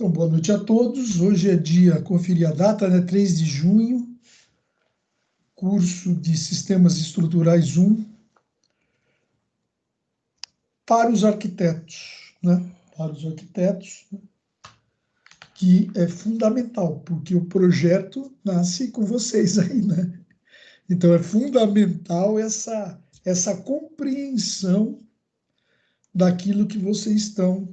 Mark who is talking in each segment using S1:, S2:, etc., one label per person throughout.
S1: Então, boa noite a todos. Hoje é dia, conferi a data, né? 3 de junho, curso de Sistemas Estruturais 1, para os arquitetos, né? Para os arquitetos, né? Que é fundamental, porque o projeto nasce com vocês aí, né? Então, é fundamental essa compreensão daquilo que vocês estão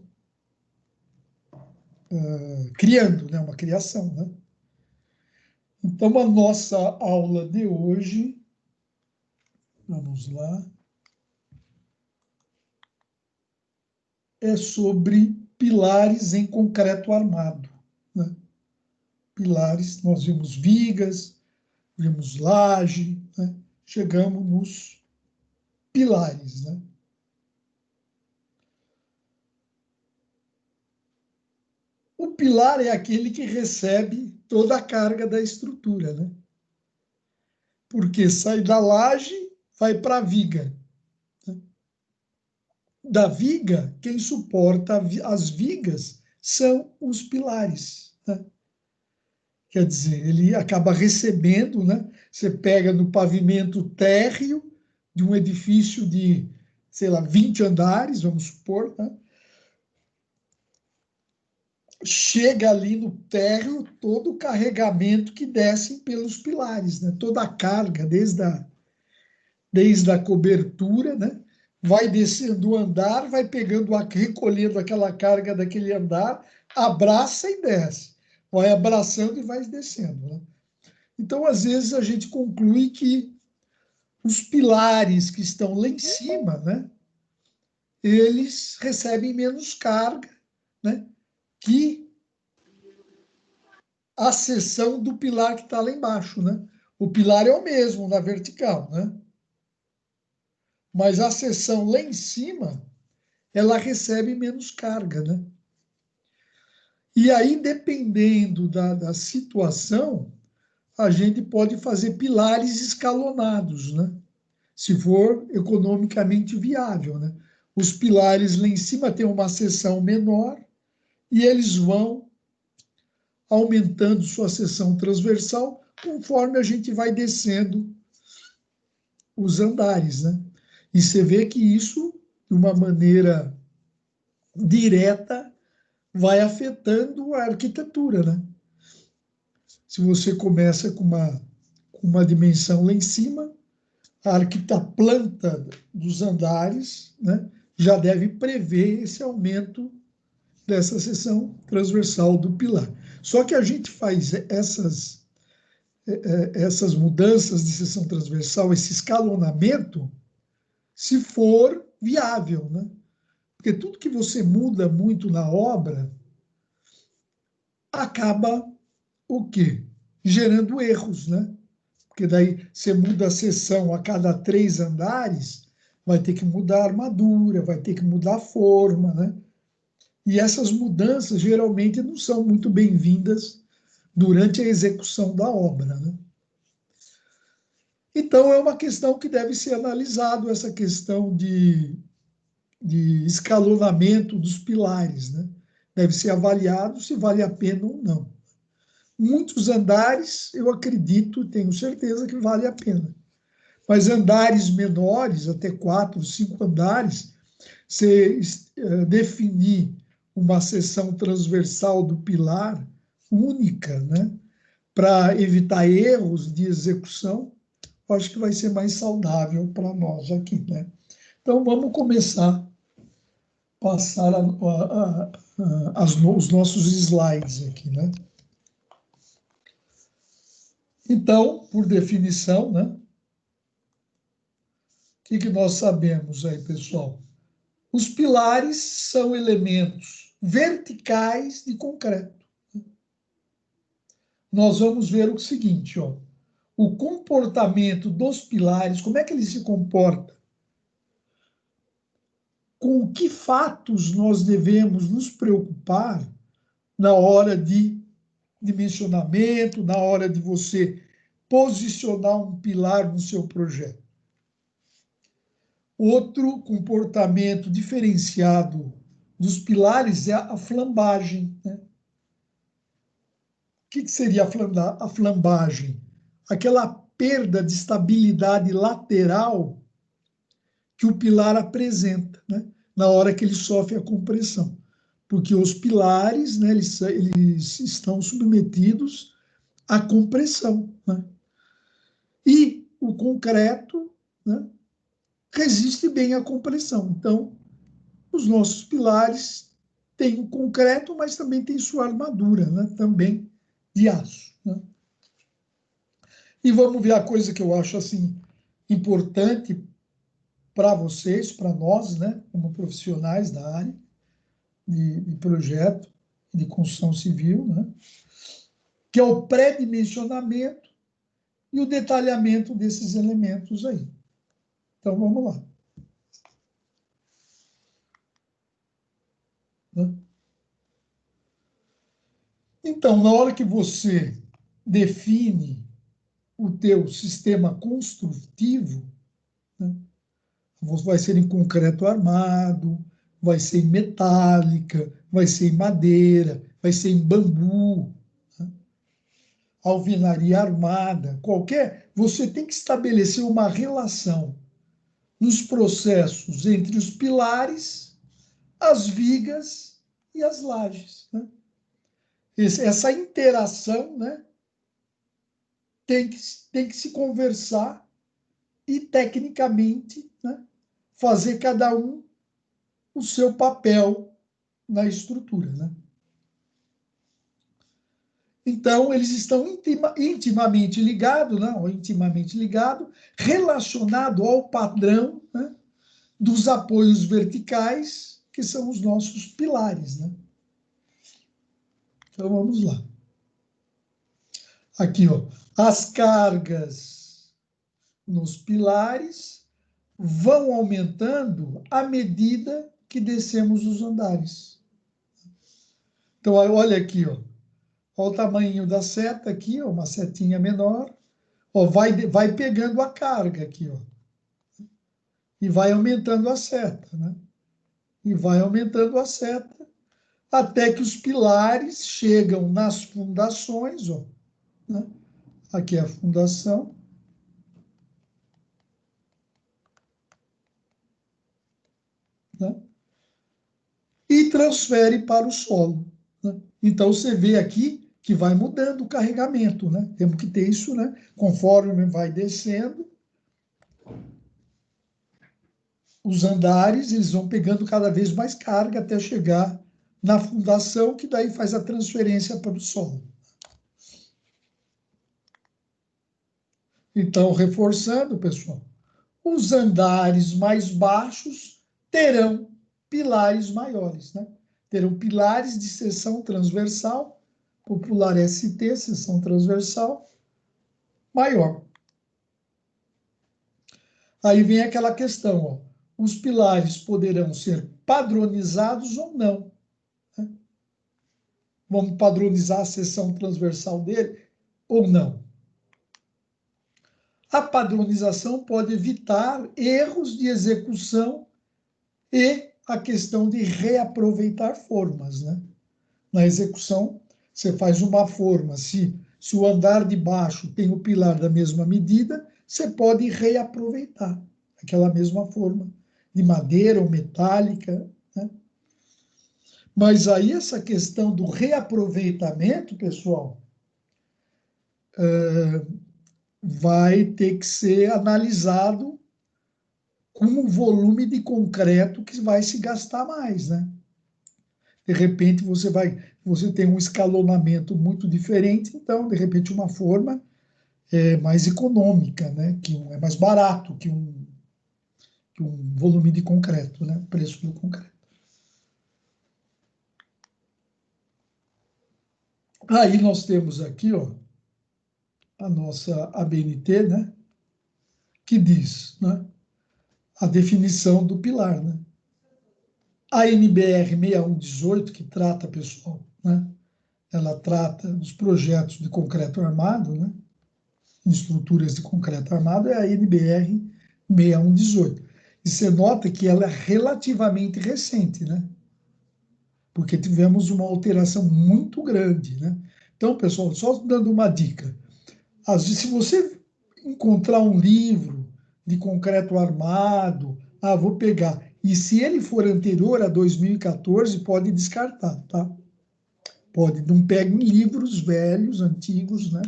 S1: criando, né? Uma criação, né? Então, a nossa aula de hoje, vamos lá, é sobre pilares em concreto armado, né? Pilares, nós vimos vigas, vimos laje, né? Chegamos nos pilares, né? O pilar é aquele que recebe toda a carga da estrutura, né? Porque sai da laje, vai para a viga. Da viga, quem suporta as vigas são os pilares, né? Quer dizer, ele acaba recebendo, né? Você pega no pavimento térreo de um edifício de, sei lá, 20 andares, vamos supor, né? Chega ali no térreo todo o carregamento que desce pelos pilares, né? Toda a carga, desde a cobertura, né? Vai descendo o andar, vai pegando, recolhendo aquela carga daquele andar, abraça e desce. Vai abraçando e vai descendo, né? Então, às vezes, a gente conclui que os pilares que estão lá em cima, né, eles recebem menos carga, né, que a seção do pilar que está lá embaixo, né? O pilar é o mesmo na vertical, né? Mas a seção lá em cima, ela recebe menos carga, né? E aí, dependendo da situação, a gente pode fazer pilares escalonados, né? Se for economicamente viável, né? Os pilares lá em cima têm uma seção menor e eles vão aumentando sua seção transversal conforme a gente vai descendo os andares, né? E você vê que isso, de uma maneira direta, vai afetando a arquitetura, né? Se você começa com uma dimensão lá em cima, a planta dos andares, né, já deve prever esse aumento dessa seção transversal do pilar. Só que a gente faz essas mudanças de seção transversal, esse escalonamento, se for viável, né? Porque tudo que você muda muito na obra acaba o quê? Gerando erros, né? Porque daí você muda a seção a cada 3 andares, vai ter que mudar a armadura, vai ter que mudar a forma, né? E essas mudanças geralmente não são muito bem-vindas durante a execução da obra, né? Então, é uma questão que deve ser analisado, essa questão de escalonamento dos pilares, né? Deve ser avaliado se vale a pena ou não. Muitos andares, eu acredito, tenho certeza que vale a pena. Mas andares menores, até 4, 5 andares, você definir uma seção transversal do pilar única, né, para evitar erros de execução, acho que vai ser mais saudável para nós aqui, né? Então, vamos começar a passar os nossos slides aqui, né? Então, por definição, né, o que nós sabemos aí, pessoal? Os pilares são elementos verticais de concreto. Nós vamos ver o seguinte, ó, o comportamento dos pilares, como é que ele se comporta? Com que fatos nós devemos nos preocupar na hora de dimensionamento, na hora de você posicionar um pilar no seu projeto? Outro comportamento diferenciado dos pilares é a flambagem, né? que seria a flambagem? Aquela perda de estabilidade lateral que o pilar apresenta, né, na hora que ele sofre a compressão. Porque os pilares, né, eles estão submetidos à compressão. Né? E o concreto, né, resiste bem à compressão. Então, os nossos pilares têm o concreto, mas também tem sua armadura, né, também de aço. Né? E vamos ver a coisa que eu acho assim importante para vocês, para nós, né, como profissionais da área de projeto, de construção civil, né, que é o pré-dimensionamento e o detalhamento desses elementos aí. Então, vamos lá. Né? Então, na hora que você define o teu sistema construtivo, né, vai ser em concreto armado, vai ser em metálica, vai ser em madeira, vai ser em bambu, né? Alvenaria armada, qualquer. Você tem que estabelecer uma relação nos processos entre os pilares, as vigas e as lajes. Né? Essa interação, né, tem que se conversar e, tecnicamente, né, fazer cada um o seu papel na estrutura. Né? Então, eles estão intimamente ligados, não, intimamente ligado, relacionado ao padrão, né, dos apoios verticais, que são os nossos pilares. Né? Então, vamos lá. Aqui, ó, as cargas nos pilares vão aumentando à medida que descemos os andares. Então, olha aqui, ó. Olha o tamanho da seta aqui, ó, uma setinha menor. Ó, vai pegando a carga aqui, ó. E vai aumentando a seta, né? E vai aumentando a seta até que os pilares chegam nas fundações, ó, né? Aqui é a fundação. Né? E transfere para o solo. Né? Então, você vê aqui que vai mudando o carregamento. Né? Temos que ter isso, né? Conforme vai descendo, os andares eles vão pegando cada vez mais carga até chegar na fundação, que daí faz a transferência para o solo. Então, reforçando, pessoal, os andares mais baixos terão pilares maiores, né? Terão pilares de seção transversal, popular ST, seção transversal, maior. Aí vem aquela questão, ó, os pilares poderão ser padronizados ou não. Né? Vamos padronizar a seção transversal dele ou não? A padronização pode evitar erros de execução e a questão de reaproveitar formas. Né? Na execução, você faz uma forma, se o andar de baixo tem o pilar da mesma medida, você pode reaproveitar aquela mesma forma, de madeira ou metálica. Né? Mas aí essa questão do reaproveitamento, pessoal, vai ter que ser analisado com o volume de concreto que vai se gastar mais, né? De repente você tem um escalonamento muito diferente, então de repente uma forma é mais econômica, né? É mais barato que um volume de concreto, né? Preço do concreto. Aí nós temos aqui, ó, a nossa ABNT, né? Que diz, né? A definição do pilar, né? A NBR 6118, que trata, pessoal, né? Ela trata dos projetos de concreto armado, né? Em estruturas de concreto armado, é a NBR 6118. E você nota que ela é relativamente recente, né? Porque tivemos uma alteração muito grande, né? Então, pessoal, só dando uma dica. Às vezes, se você encontrar um livro de concreto armado, vou pegar. E se ele for anterior a 2014, pode descartar, tá? Pode, não peguem livros velhos, antigos, né?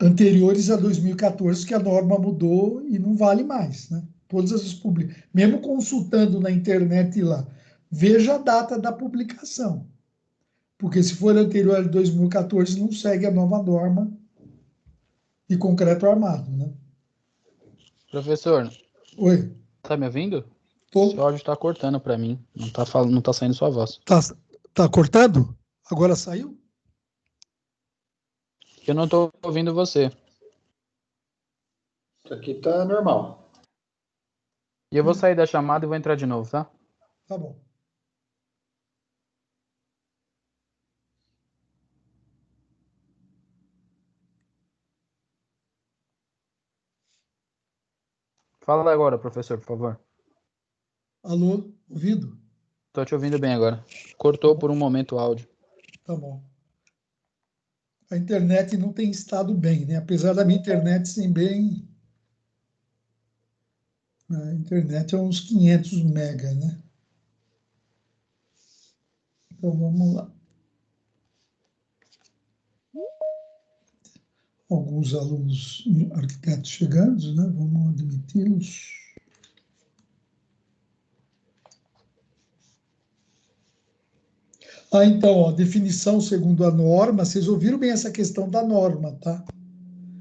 S1: Anteriores a 2014, que a norma mudou e não vale mais, né? Todas as publicações, mesmo consultando na internet lá, veja a data da publicação, porque se for anterior a 2014, não segue a nova norma de concreto armado, né?
S2: Professor,
S1: Oi,
S2: tá me ouvindo?
S1: tô,
S2: Seu áudio tá cortando para mim. Não tá falando, não tá saindo sua voz.
S1: tá cortando? Agora saiu?
S2: Eu não tô ouvindo você.
S3: Aqui tá normal.
S2: E eu vou sair da chamada e vou entrar de novo, tá?
S1: Tá bom.
S2: Fala agora, professor, por favor.
S1: Alô, ouvido?
S2: Tô te ouvindo bem agora. Cortou por um momento o áudio.
S1: Tá bom. A internet não tem estado bem, né? Apesar da minha internet ser bem. A internet é uns 500 mega, né? Então vamos lá. Alguns alunos arquitetos chegando, né? Vamos admiti-los. Então, ó, definição segundo a norma. Vocês ouviram bem essa questão da norma, tá?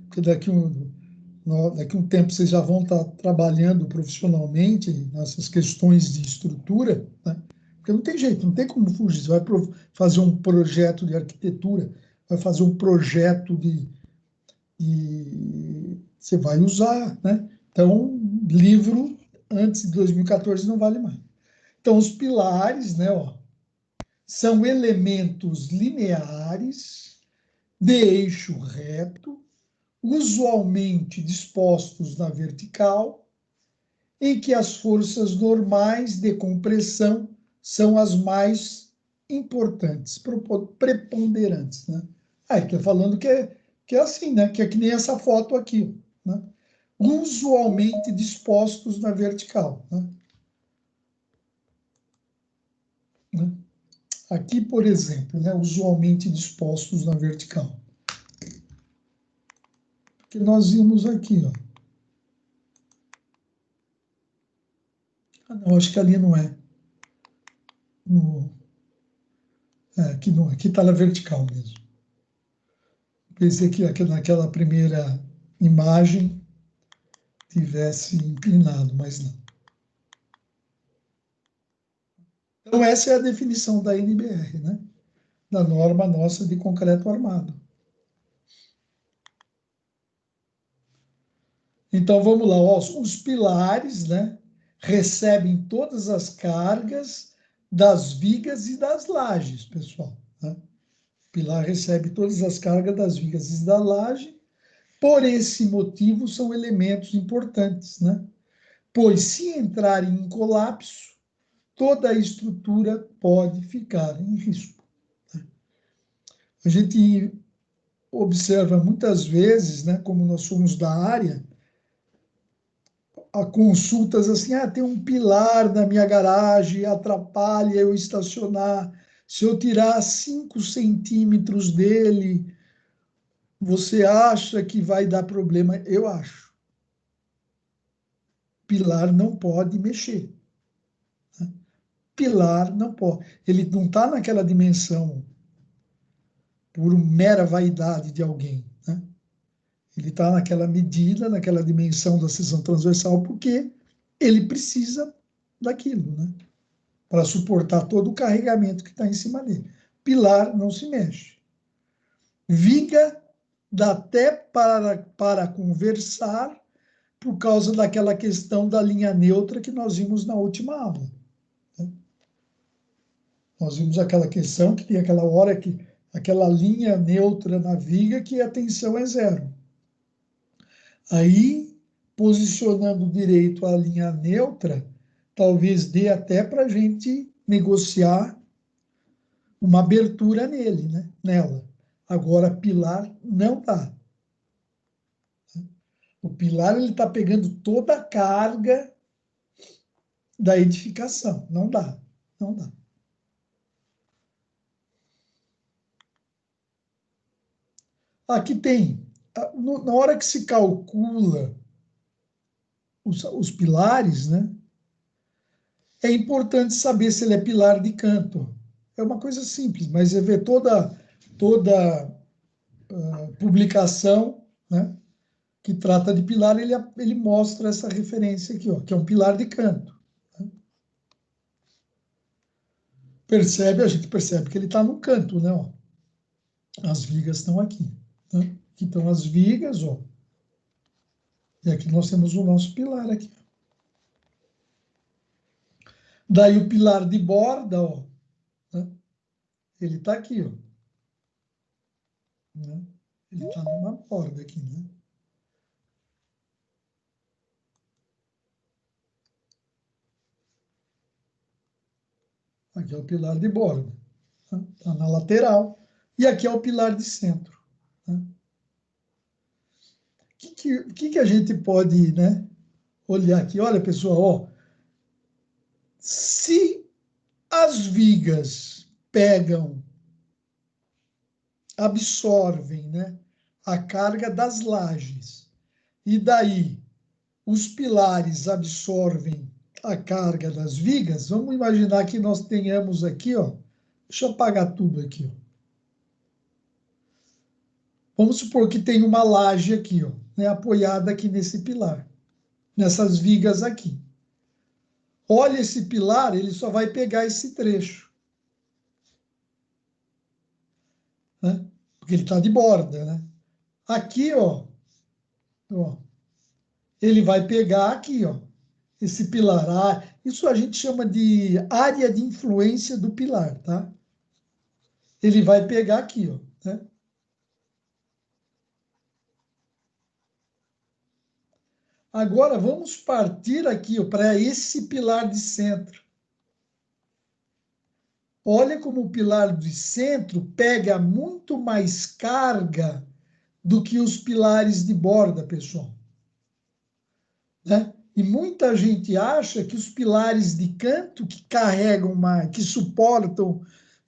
S1: Porque daqui um tempo vocês já vão estar trabalhando profissionalmente nessas questões de estrutura, né? Porque não tem jeito, não tem como fugir. Você vai fazer um projeto de arquitetura, vai fazer um projeto você vai usar, né? Então, livro antes de 2014 não vale mais. Então, os pilares, né, ó, são elementos lineares de eixo reto, usualmente dispostos na vertical, em que as forças normais de compressão são as mais importantes, preponderantes, né? Aí está falando que é assim, né? Que é que nem essa foto aqui, né? Usualmente dispostos na vertical, né? Aqui, por exemplo, né? Usualmente dispostos na vertical. Porque nós vimos aqui, ó. Não, acho que ali não é. Aqui não, aqui está na vertical mesmo. Pensei que naquela primeira imagem tivesse inclinado, mas não. Então, essa é a definição da NBR, né? Da norma nossa de concreto armado. Então, vamos lá. Ó, os pilares, né, recebem todas as cargas das vigas e das lajes, pessoal, né? O pilar recebe todas as cargas das vigas e da laje. Por esse motivo, são elementos importantes, né? Pois, se entrarem em colapso, toda a estrutura pode ficar em risco. A gente observa muitas vezes, né, como nós somos da área, a consultas assim, tem um pilar na minha garagem, atrapalha eu estacionar. Se eu tirar 5 centímetros dele, você acha que vai dar problema? Eu acho. Pilar não pode mexer. Pilar não pode. Ele não está naquela dimensão por mera vaidade de alguém, né? Ele está naquela medida, naquela dimensão da seção transversal, porque ele precisa daquilo, né? Para suportar todo o carregamento que está em cima dele. Pilar não se mexe. Viga dá até para conversar por causa daquela questão da linha neutra que nós vimos na última aula, né? Nós vimos aquela questão que tem aquela hora que aquela linha neutra na viga que a tensão é zero. Aí, posicionando direito a linha neutra, talvez dê até para a gente negociar uma abertura nele, né? Nela. Agora, pilar não dá. O pilar ele está pegando toda a carga da edificação. Não dá. Não dá. Aqui tem, na hora que se calcula os pilares, né? É importante saber se ele é pilar de canto. É uma coisa simples, mas você vê toda publicação, né, que trata de pilar, ele mostra essa referência aqui, ó, que é um pilar de canto. Né? A gente percebe que ele está no canto, né? Ó. As vigas estão aqui. Né? Aqui estão as vigas, ó. E aqui nós temos o nosso pilar aqui. Daí o pilar de borda, ó, né? Ele está aqui, ó. Né? Ele está numa borda aqui, né? Aqui é o pilar de borda. Está na lateral. E aqui é o pilar de centro. Né? O que a gente pode, né, olhar aqui? Olha, pessoal, ó, se as vigas pegam, absorvem, né, a carga das lajes, e daí os pilares absorvem a carga das vigas, vamos imaginar que nós tenhamos aqui, ó, deixa eu apagar tudo aqui, ó. Vamos supor que tem uma laje aqui, ó, né, apoiada aqui nesse pilar, nessas vigas aqui. Olha esse pilar, ele só vai pegar esse trecho, né? Porque ele está de borda, né? Aqui, ó, ele vai pegar aqui, ó, esse pilar. Isso a gente chama de área de influência do pilar, tá? Ele vai pegar aqui, ó, né? Agora vamos partir aqui para esse pilar de centro. Olha como o pilar de centro pega muito mais carga do que os pilares de borda, pessoal. Né? E muita gente acha que os pilares de canto que carregam mais, que suportam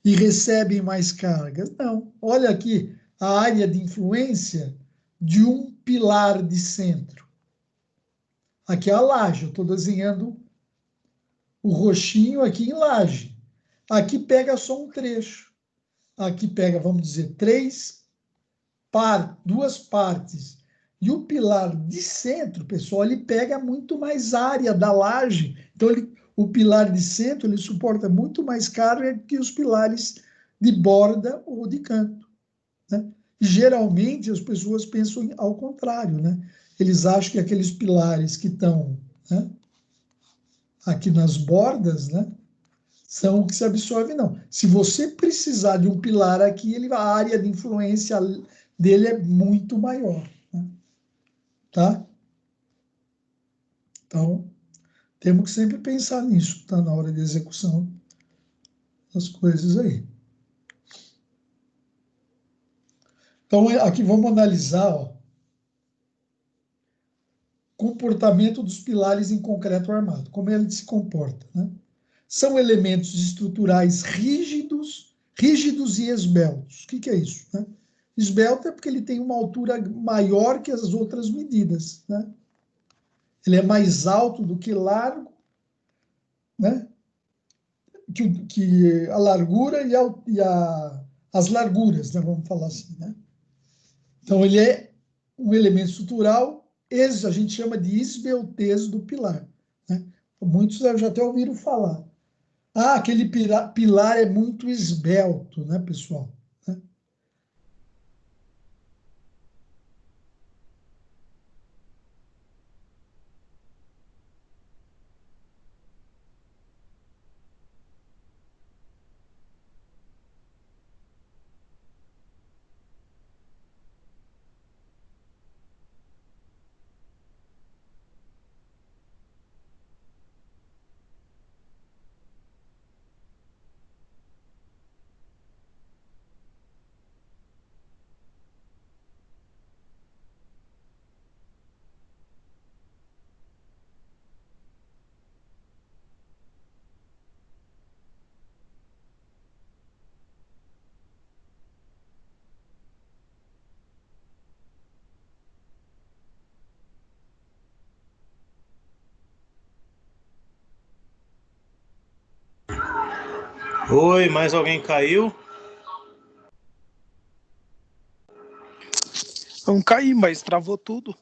S1: e recebem mais cargas. Não. Olha aqui a área de influência de um pilar de centro. Aqui é a laje, eu estou desenhando o roxinho aqui em laje. Aqui pega só um trecho. Aqui pega, vamos dizer, duas partes. E o pilar de centro, pessoal, ele pega muito mais área da laje. Então, o pilar de centro ele suporta muito mais carga que os pilares de borda ou de canto. Né? Geralmente, as pessoas pensam ao contrário. Né? Eles acham que aqueles pilares que estão, né, aqui nas bordas, né, são o que se absorve, não. Se você precisar de um pilar aqui, a área de influência dele é muito maior. Né? Tá? Então, temos que sempre pensar nisso, tá? Na hora de execução das coisas aí. Então, aqui vamos analisar, ó, comportamento dos pilares em concreto armado, como ele se comporta, né? São elementos estruturais rígidos e esbeltos. O que é isso? Né? Esbelto é porque ele tem uma altura maior que as outras medidas, né? Ele é mais alto do que largo, né? Que a largura as larguras, né? Vamos falar assim, né? Então, ele é um elemento estrutural, a gente chama de esbeltez do pilar. Né? Muitos já até ouviram falar. Aquele pilar é muito esbelto, né, pessoal? Né?
S3: Oi, mais alguém caiu?
S4: Não caí, mas travou tudo.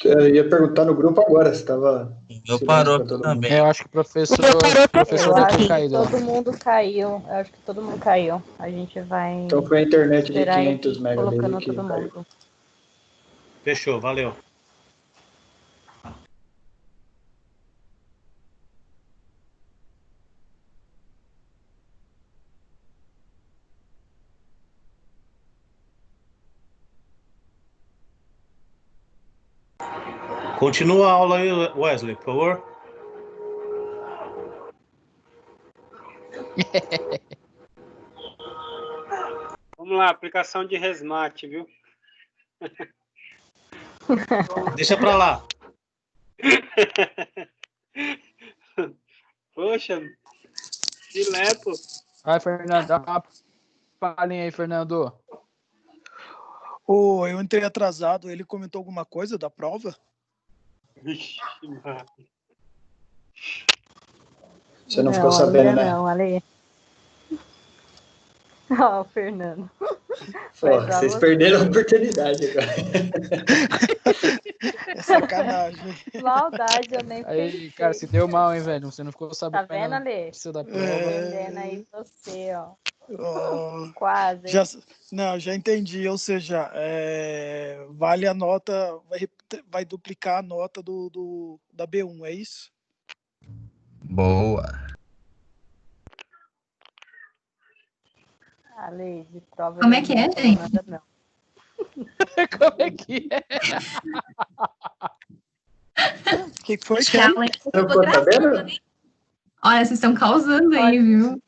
S5: Eu ia perguntar no grupo agora se estava
S6: Eu parou aqui também.
S2: Eu acho que o professor
S7: Eu
S2: deve
S7: acho
S2: ter
S7: que
S2: caído.
S7: todo mundo caiu. Eu acho que todo mundo caiu. A gente vai
S5: Então foi a internet de
S7: esperar
S5: 500
S7: ele
S5: mega dele
S7: colocando
S5: que
S7: todo
S5: caiu.
S7: mundo.
S3: Fechou, valeu. Continua a aula aí, Wesley, por favor.
S8: Vamos lá, aplicação de resmate, viu?
S3: Deixa pra lá.
S8: Poxa, que lepo.
S2: Vai, Fernando, dá uma palhinha aí, Fernando.
S4: Eu entrei atrasado, ele comentou alguma coisa da prova?
S8: Vixe, mano.
S5: Você não ficou sabendo,
S7: ainda
S5: né?
S7: Não, Ale. Ó, o Fernando.
S5: Pô,
S7: Vai pra
S5: vocês
S7: você.
S5: perderam a oportunidade agora.
S4: É sacanagem.
S7: Maldade, eu nem
S2: Aí,
S7: pensei.
S2: cara, se deu mal, hein, velho? Você não ficou sabendo.
S7: Tá vendo, Ale?
S2: Isso da prova.
S7: Entendendo aí você, ó.
S4: Ó,
S7: Quase.
S4: já entendi. Ou seja, vale a nota, vai duplicar a nota da B1, é isso?
S6: Boa.
S7: Ale, de prova.
S9: Como
S7: ele
S9: é que
S7: não
S9: é,
S7: falou
S9: gente?
S7: nada, não.
S2: Como é que é?
S4: O que foi?
S9: Acho que a aula
S5: Não ficou sabendo?
S9: Olha, vocês estão causando aí, viu?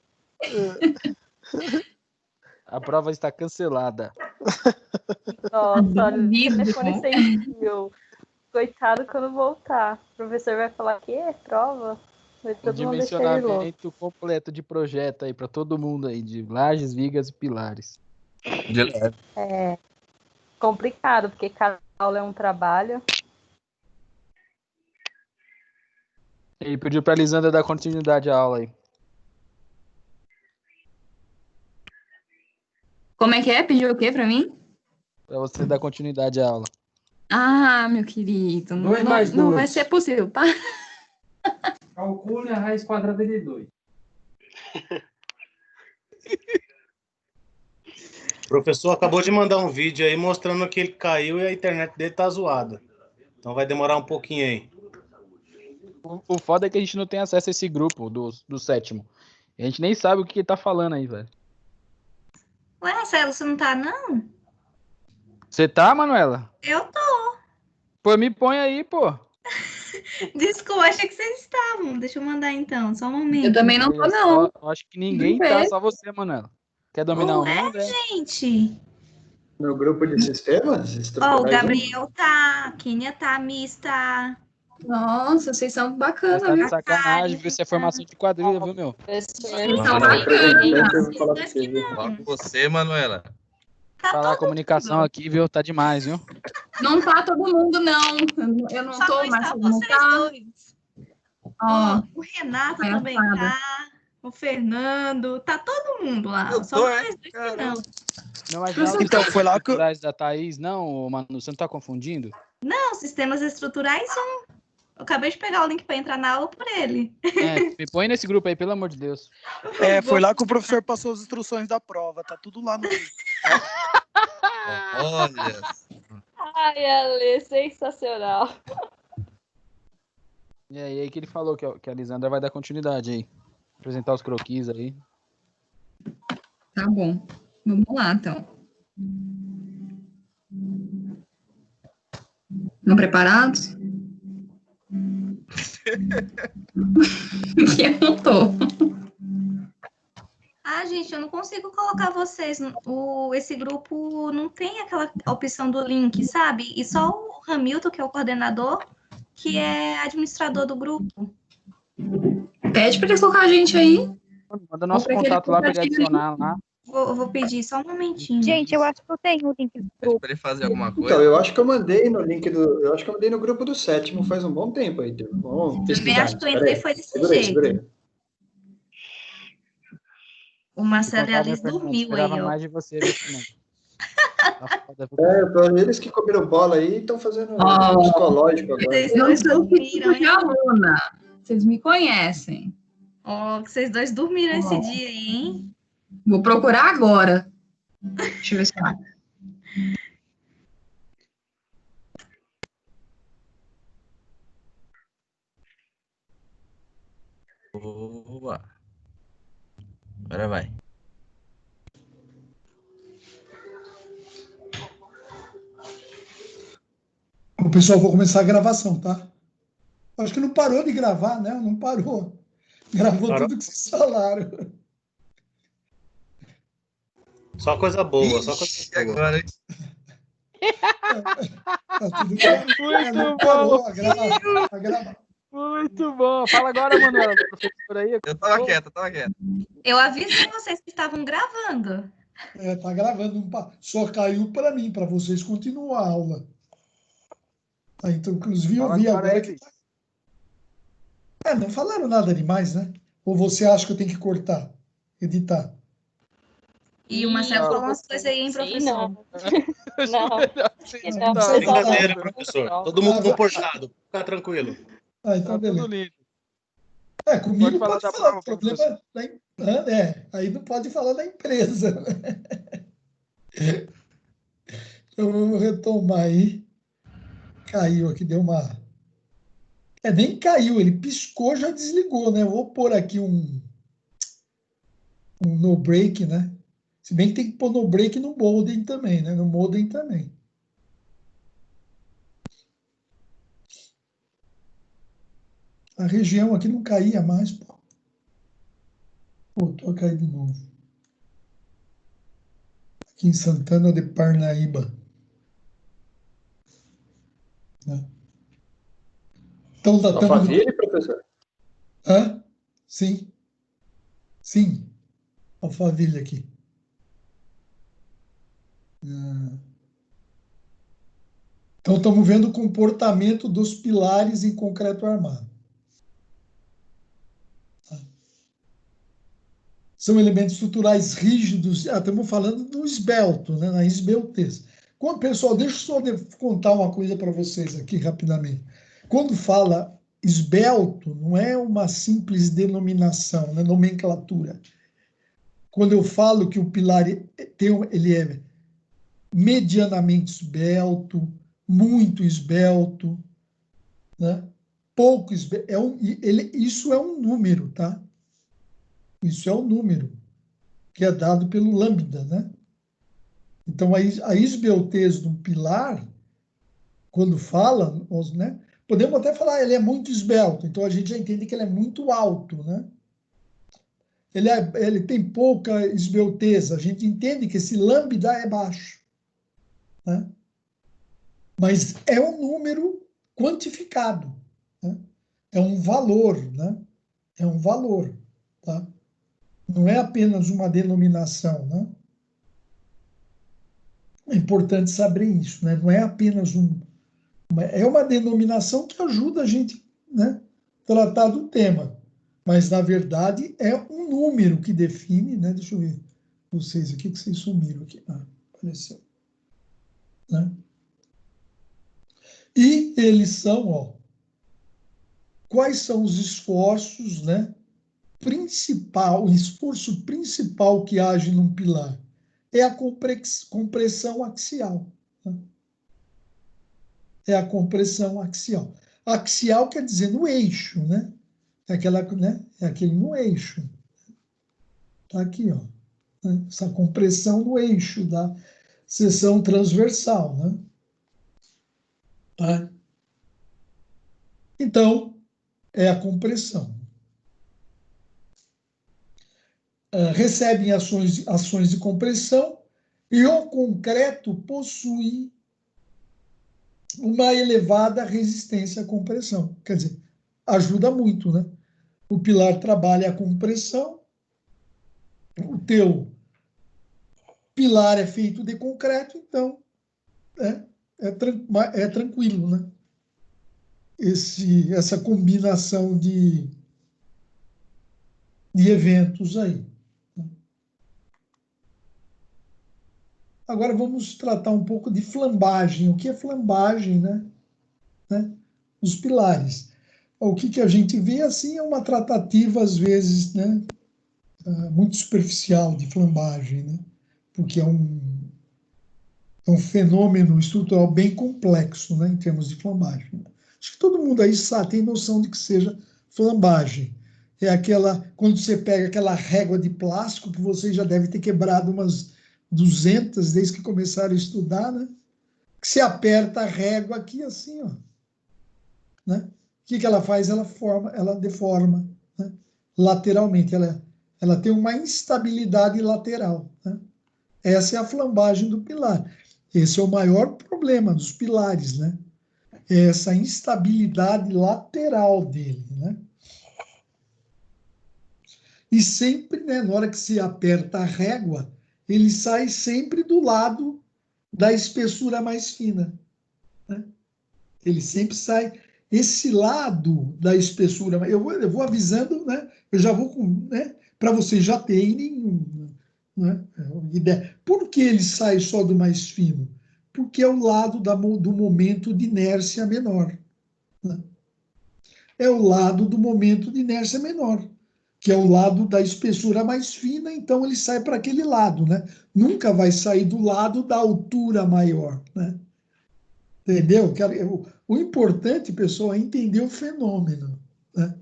S2: A prova está cancelada.
S7: Nossa, olha, o
S9: Duvido.
S7: telefone sem fio. Coitado quando voltar. O professor vai falar que é prova. Vai
S2: Um
S7: todo mundo deixar ele louco.
S2: dimensionamento completo de projeto aí pra todo mundo aí, de lajes, vigas e pilares.
S6: De leve.
S7: É complicado, porque cada aula é um trabalho.
S2: Ele pediu pra Lisandra dar continuidade à aula aí.
S9: Como é que é? Pediu o quê pra mim?
S2: Pra você dar continuidade à aula.
S9: Ah, meu querido, não,
S10: Dois mais
S9: não
S10: dois.
S9: vai ser possível, tá?
S10: Calcule a raiz quadrada de 2.
S3: O professor acabou de mandar um vídeo aí mostrando que ele caiu e a internet dele tá zoada. Então vai demorar um pouquinho aí.
S2: O foda é que a gente não tem acesso a esse grupo do sétimo. A gente nem sabe o que ele tá falando aí, velho.
S11: Ué, Celo, você não tá, não?
S2: Você tá, Manuela?
S11: Eu tô.
S2: Pô, me põe aí, pô.
S11: Desculpa, achei que vocês estavam. Deixa eu mandar então, só um momento.
S9: Eu também não tô,
S2: Olha
S9: não.
S2: só, eu acho que ninguém
S9: Vamos
S2: tá,
S9: ver.
S2: só você, Manuela. Quer dominar o
S11: Ué,
S2: mundo, é?
S11: gente.
S5: No grupo de sistemas
S11: Ó, o
S5: estruturais.
S11: Gabriel tá, a Kênia tá, a Miss tá.
S9: Nossa, vocês são
S2: Você
S9: bacanas,
S2: tá de
S9: viu?
S2: sacanagem, viu? Isso é formação de quadrilha, viu, meu?
S9: Vocês são
S6: Manuela.
S9: bacanas.
S5: Eu vou falar pra
S11: Dois
S5: você,
S11: que
S5: viu?
S11: não.
S6: Você, Manuela.
S11: Tá
S2: Falar
S11: todo
S2: comunicação aqui, viu? Tá demais, viu?
S9: Não tá todo mundo, não. Eu não
S11: Só
S9: tô,
S11: não
S9: mas
S11: está
S9: não
S11: vocês
S9: tá.
S11: dois.
S9: Ó,
S11: O Renato
S9: palhaçada.
S11: também tá. O Fernando. Tá todo mundo lá.
S6: Eu
S11: Só
S6: tô,
S11: nós dois que não.
S2: Não, mas não,
S4: Então, foi lá que eu-
S2: estruturais da Thaís, não, Manu, você não tá confundindo?
S11: Não, sistemas estruturais são. Eu acabei de pegar o link pra entrar na aula por ele.
S2: É, me põe nesse grupo aí, pelo amor de Deus.
S4: Foi lá que o professor passou as instruções da prova. Tá tudo lá no.
S6: Olha.
S7: Ai, Ale, sensacional.
S2: E aí que ele falou que a Lisandra vai dar continuidade aí. Apresentar os croquis aí.
S9: tá bom. Vamos lá, então. Estão preparados? Eu não tô.
S11: Ah, gente, eu não consigo colocar vocês. Esse grupo não tem aquela opção do link, sabe? E só o Hamilton, que é o coordenador, que é administrador do grupo.
S9: Pede pra eles colocar a gente aí.
S2: Manda nosso
S9: Ou pra aquele
S2: contato lá pra ele
S9: aplicativo ali.
S2: adicionar lá.
S11: Eu vou pedir só um momentinho.
S7: Gente, eu acho que eu tenho o link do
S6: Pede
S7: grupo.
S6: pra ele fazer alguma coisa.
S5: Então, eu acho que eu mandei no link do. Eu acho que eu mandei no grupo do sétimo faz um bom tempo aí. Vamos
S11: Também
S5: pesquisar.
S11: acho que eu
S5: Espera
S11: entrei
S5: aí.
S11: foi desse
S5: Segura aí,
S11: jeito.
S5: segura aí.
S11: O Marcelo e a
S2: Contar, meu
S11: Alice
S2: Fernando,
S11: dormiu
S2: esperava
S11: aí, ó.
S2: mais de você, viu, Fernando? Tá foda, viu?
S5: Então, eles que comeram bola aí estão fazendo um psicológico agora.
S11: Vocês
S9: Eu
S11: dois
S9: sou
S11: dormiram,
S9: tipo de
S11: hein?
S9: aluna. Vocês me conhecem.
S11: Ó, que vocês dois dormiram esse dia aí, hein?
S9: Vou procurar agora. Deixa eu ver se tá.
S6: Boa. Agora vai.
S1: O pessoal, vou começar a gravação, tá? Acho que não parou de gravar, né? Não parou. Gravou
S3: Parou.
S1: tudo que vocês falaram.
S3: Só coisa boa, só
S6: Ixi,
S3: coisa boa.
S6: agora, hein?
S1: Tá tudo bem. Não
S2: Muito
S1: parou
S2: bom.
S1: a gravar.
S2: Muito bom. Fala agora, Manuela, professora aí.
S6: Eu tava quieto, eu tava quieto.
S11: Eu avisei vocês que estavam gravando.
S1: Tá gravando. Só caiu para mim, para vocês continuar a aula. Tá, então, inclusive, eu
S2: Fala
S1: vi
S2: agora
S1: agora
S2: aí,
S1: que... não falaram nada demais, né? Ou você acha que eu tenho que cortar, editar?
S11: E o Marcelo
S2: Não.
S11: falou umas coisas aí, hein,
S7: Sim,
S11: professor?
S7: não.
S2: Não.
S7: Não,
S1: Não sei falar.
S3: Brincadeira, professor. Todo mundo comportado. Fica tranquilo.
S1: Então,
S2: Tá tudo
S1: beleza.
S2: lindo.
S1: Comigo
S2: Pode falar
S1: pode
S2: da
S1: falar.
S2: prova,
S1: O problema aí não pode falar da empresa. Então, vamos retomar aí. Caiu aqui, deu uma... nem caiu, ele piscou, já desligou, né? Eu vou pôr aqui um no break, né? Se bem que tem que pôr no break no modem também, né? No modem também. A região aqui não caía mais, pô. Voltou a cair de novo. Aqui em Santana de Parnaíba. Né? Então, tá
S5: Alphaville, professor?
S1: Hã? Sim. Sim. Alphaville aqui. Então, estamos vendo o comportamento dos pilares em concreto armado. São elementos estruturais rígidos. Estamos falando do esbelto, né? Na esbeltez. Pessoal, deixa eu só contar uma coisa para vocês aqui rapidamente. Quando fala esbelto, não é uma simples denominação, né? Nomenclatura. Quando eu falo que o pilar ele é medianamente esbelto, muito esbelto, né? Pouco esbelto, isso é um número, tá? Isso é um número que é dado pelo lambda, né? Então, a esbeltez de um pilar, quando fala, né? Podemos até falar, ele é muito esbelto, então a gente já entende que ele é muito alto, né? Ele tem pouca esbelteza, a gente entende que esse lambda é baixo, né? Mas é um número quantificado, né? É um valor, né? É um valor, tá? Não é apenas uma denominação, né? É importante saber isso, né? Não é apenas é uma denominação que ajuda a gente, né, tratar do tema, mas na verdade é um número que define, né? Deixa eu ver vocês aqui que vocês sumiram aqui. Apareceu, né? E eles são, ó, quais são os esforços, né? O esforço principal que age num pilar é a compressão axial. Né? É a compressão axial. Axial quer dizer no eixo, né? É aquele no eixo. Tá aqui, ó. Né? Essa compressão no eixo da seção transversal, né? Tá? Então, é a compressão. Recebem ações de compressão e o concreto possui uma elevada resistência à compressão. Quer dizer, ajuda muito, né? O pilar trabalha a compressão, o teu pilar é feito de concreto, então é tranquilo, né? Essa combinação de eventos aí. Agora vamos tratar um pouco de flambagem. O que é flambagem, né? Os pilares. O que a gente vê, assim, é uma tratativa, às vezes, né, muito superficial de flambagem, né? Porque é um fenômeno estrutural bem complexo, né, em termos de flambagem. Acho que todo mundo aí sabe, tem noção de que seja flambagem. É aquela, quando você pega aquela régua de plástico, que você já deve ter quebrado umas 200 desde que começaram a estudar, né? Que você aperta a régua aqui assim, ó. Né? O que ela faz? Ela deforma, né? Lateralmente. Ela tem uma instabilidade lateral, né? Essa é a flambagem do pilar. Esse é o maior problema dos pilares, né? É essa instabilidade lateral dele, né? E sempre, né, na hora que se aperta a régua, ele sai sempre do lado da espessura mais fina, né? Ele sempre sai esse lado da espessura. Eu vou avisando, né? Eu já vou com, né? Para vocês já terem, né, ideia. Por que ele sai só do mais fino? Porque é o lado do momento de inércia menor, né? É o lado do momento de inércia menor, que é o lado da espessura mais fina, então ele sai para aquele lado, né? Nunca vai sair do lado da altura maior, né? Entendeu? O importante, pessoal, é entender o fenômeno, né?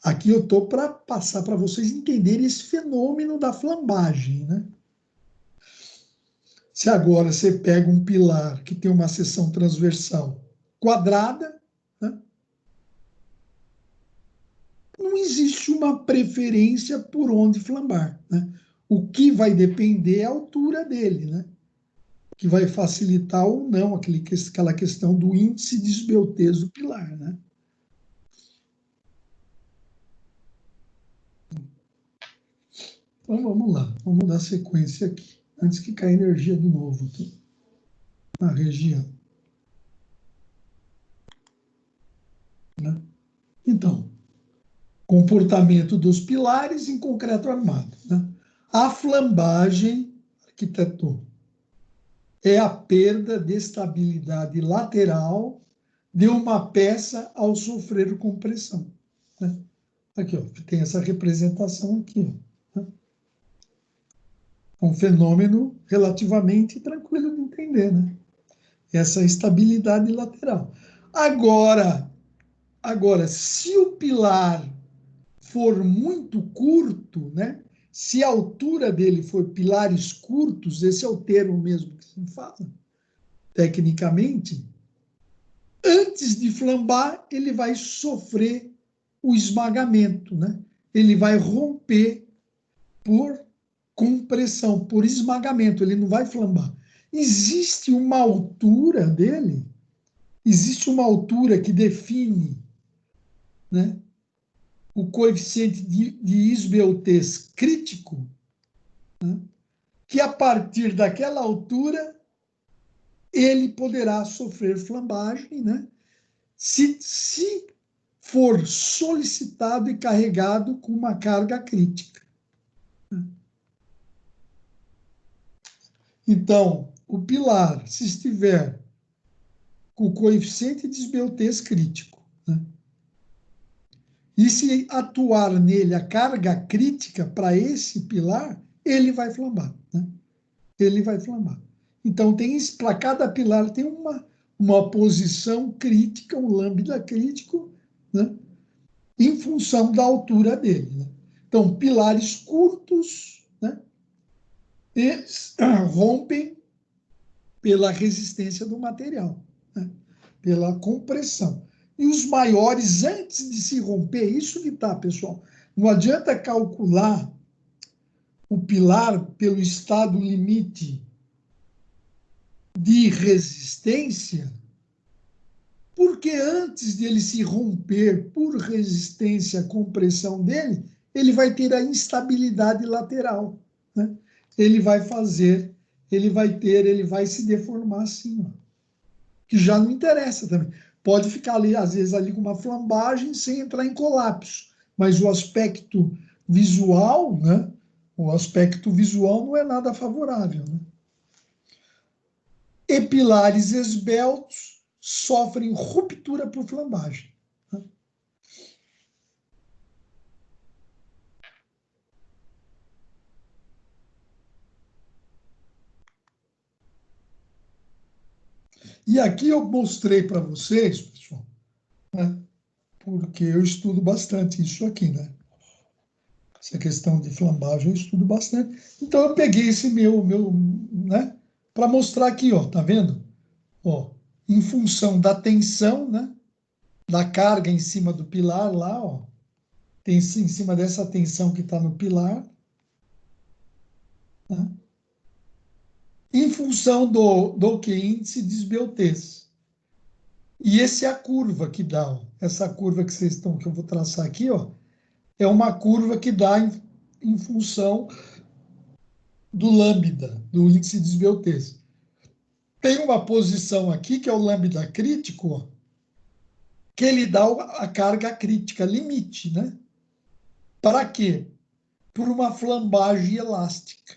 S1: Aqui eu estou para passar para vocês entenderem esse fenômeno da flambagem, né? Se agora você pega um pilar que tem uma seção transversal quadrada, né? Não existe uma preferência por onde flambar, né? O que vai depender é a altura dele, né? Que vai facilitar ou não aquela questão do índice de esbeltez do pilar, né? Então vamos lá, vamos dar sequência aqui, antes que caia energia de novo aqui na região, né? Então, comportamento dos pilares em concreto armado, né? A flambagem, arquiteto, é a perda de estabilidade lateral de uma peça ao sofrer compressão, né? Aqui, ó, tem essa representação aqui, ó, né? Um fenômeno relativamente tranquilo de entender, né? Essa estabilidade lateral. Agora, se o pilar for muito curto, né? Se a altura dele for pilares curtos, esse é o termo mesmo que se fala, tecnicamente, antes de flambar, ele vai sofrer o esmagamento, né? Ele vai romper por compressão, por esmagamento, ele não vai flambar. Existe uma altura dele, existe uma altura que define, né, o coeficiente de esbeltez crítico, né, que a partir daquela altura ele poderá sofrer flambagem, né, se for solicitado e carregado com uma carga crítica. Então, o pilar, se estiver com o coeficiente de esbeltez crítico, né, e se atuar nele a carga crítica para esse pilar, ele vai flambar, né? Ele vai flambar. Então, para cada pilar tem uma posição crítica, um lambda crítico, né, em função da altura dele, né? Então, pilares curtos, né, eles rompem pela resistência do material, né, pela compressão. E os maiores, antes de se romper, isso que tá, pessoal, não adianta calcular o pilar pelo estado limite de resistência, porque antes de ele se romper por resistência à compressão dele, ele vai ter a instabilidade lateral, né? Ele vai se deformar assim, ó, que já não interessa também. Pode ficar ali, às vezes, ali com uma flambagem sem entrar em colapso, mas o aspecto visual, né? O aspecto visual não é nada favorável, né? e pilares esbeltos sofrem ruptura por flambagem. E aqui eu mostrei para vocês, pessoal, né, porque eu estudo bastante isso aqui, né? Essa questão de flambagem eu estudo bastante. Então eu peguei esse meu, né, para mostrar aqui, ó, tá vendo? Ó, em função da tensão, né, da carga em cima do pilar lá, ó, tem em cima dessa tensão que está no pilar, né, em função do que? Índice de esbeltez. E essa é a curva que dá, ó, essa curva que vocês estão, que eu vou traçar aqui, ó, é uma curva que dá em função do lambda, do índice de esbeltez. Tem uma posição aqui, que é o lambda crítico, ó, que ele dá a carga crítica, limite, né? Para quê? Por uma flambagem elástica.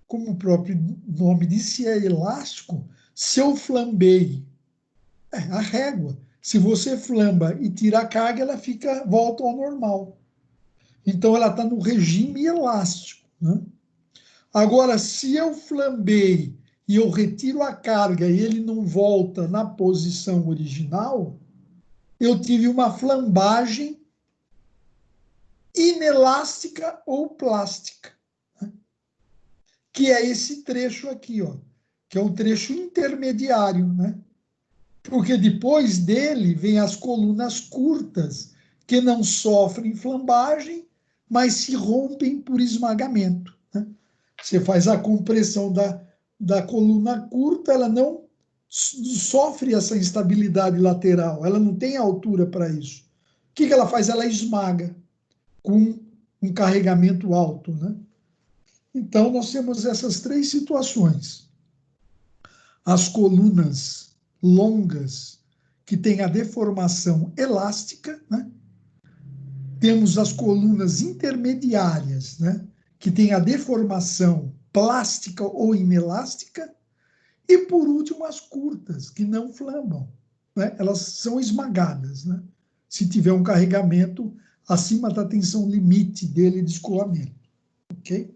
S1: Como o próprio nome diz, se é elástico, se eu flambei, a régua. Se você flamba e tira a carga, ela volta ao normal. Então, ela está no regime elástico, né? Agora, se eu flambei e eu retiro a carga e ele não volta na posição original, eu tive uma flambagem inelástica ou plástica, né? Que é esse trecho aqui, ó, que é um trecho intermediário, né? Porque depois dele vem as colunas curtas, que não sofrem flambagem, mas se rompem por esmagamento, né? Você faz a compressão da coluna curta, ela não sofre essa instabilidade lateral, ela não tem altura para isso. O que ela faz? Ela esmaga com um carregamento alto, né? Então, nós temos essas três situações. As colunas longas, que têm a deformação elástica, né? Temos as colunas intermediárias, né, que têm a deformação plástica ou inelástica, e, por último, as curtas, que não flambam, né? Elas são esmagadas, né, se tiver um carregamento acima da tensão limite dele de escoamento. Ok?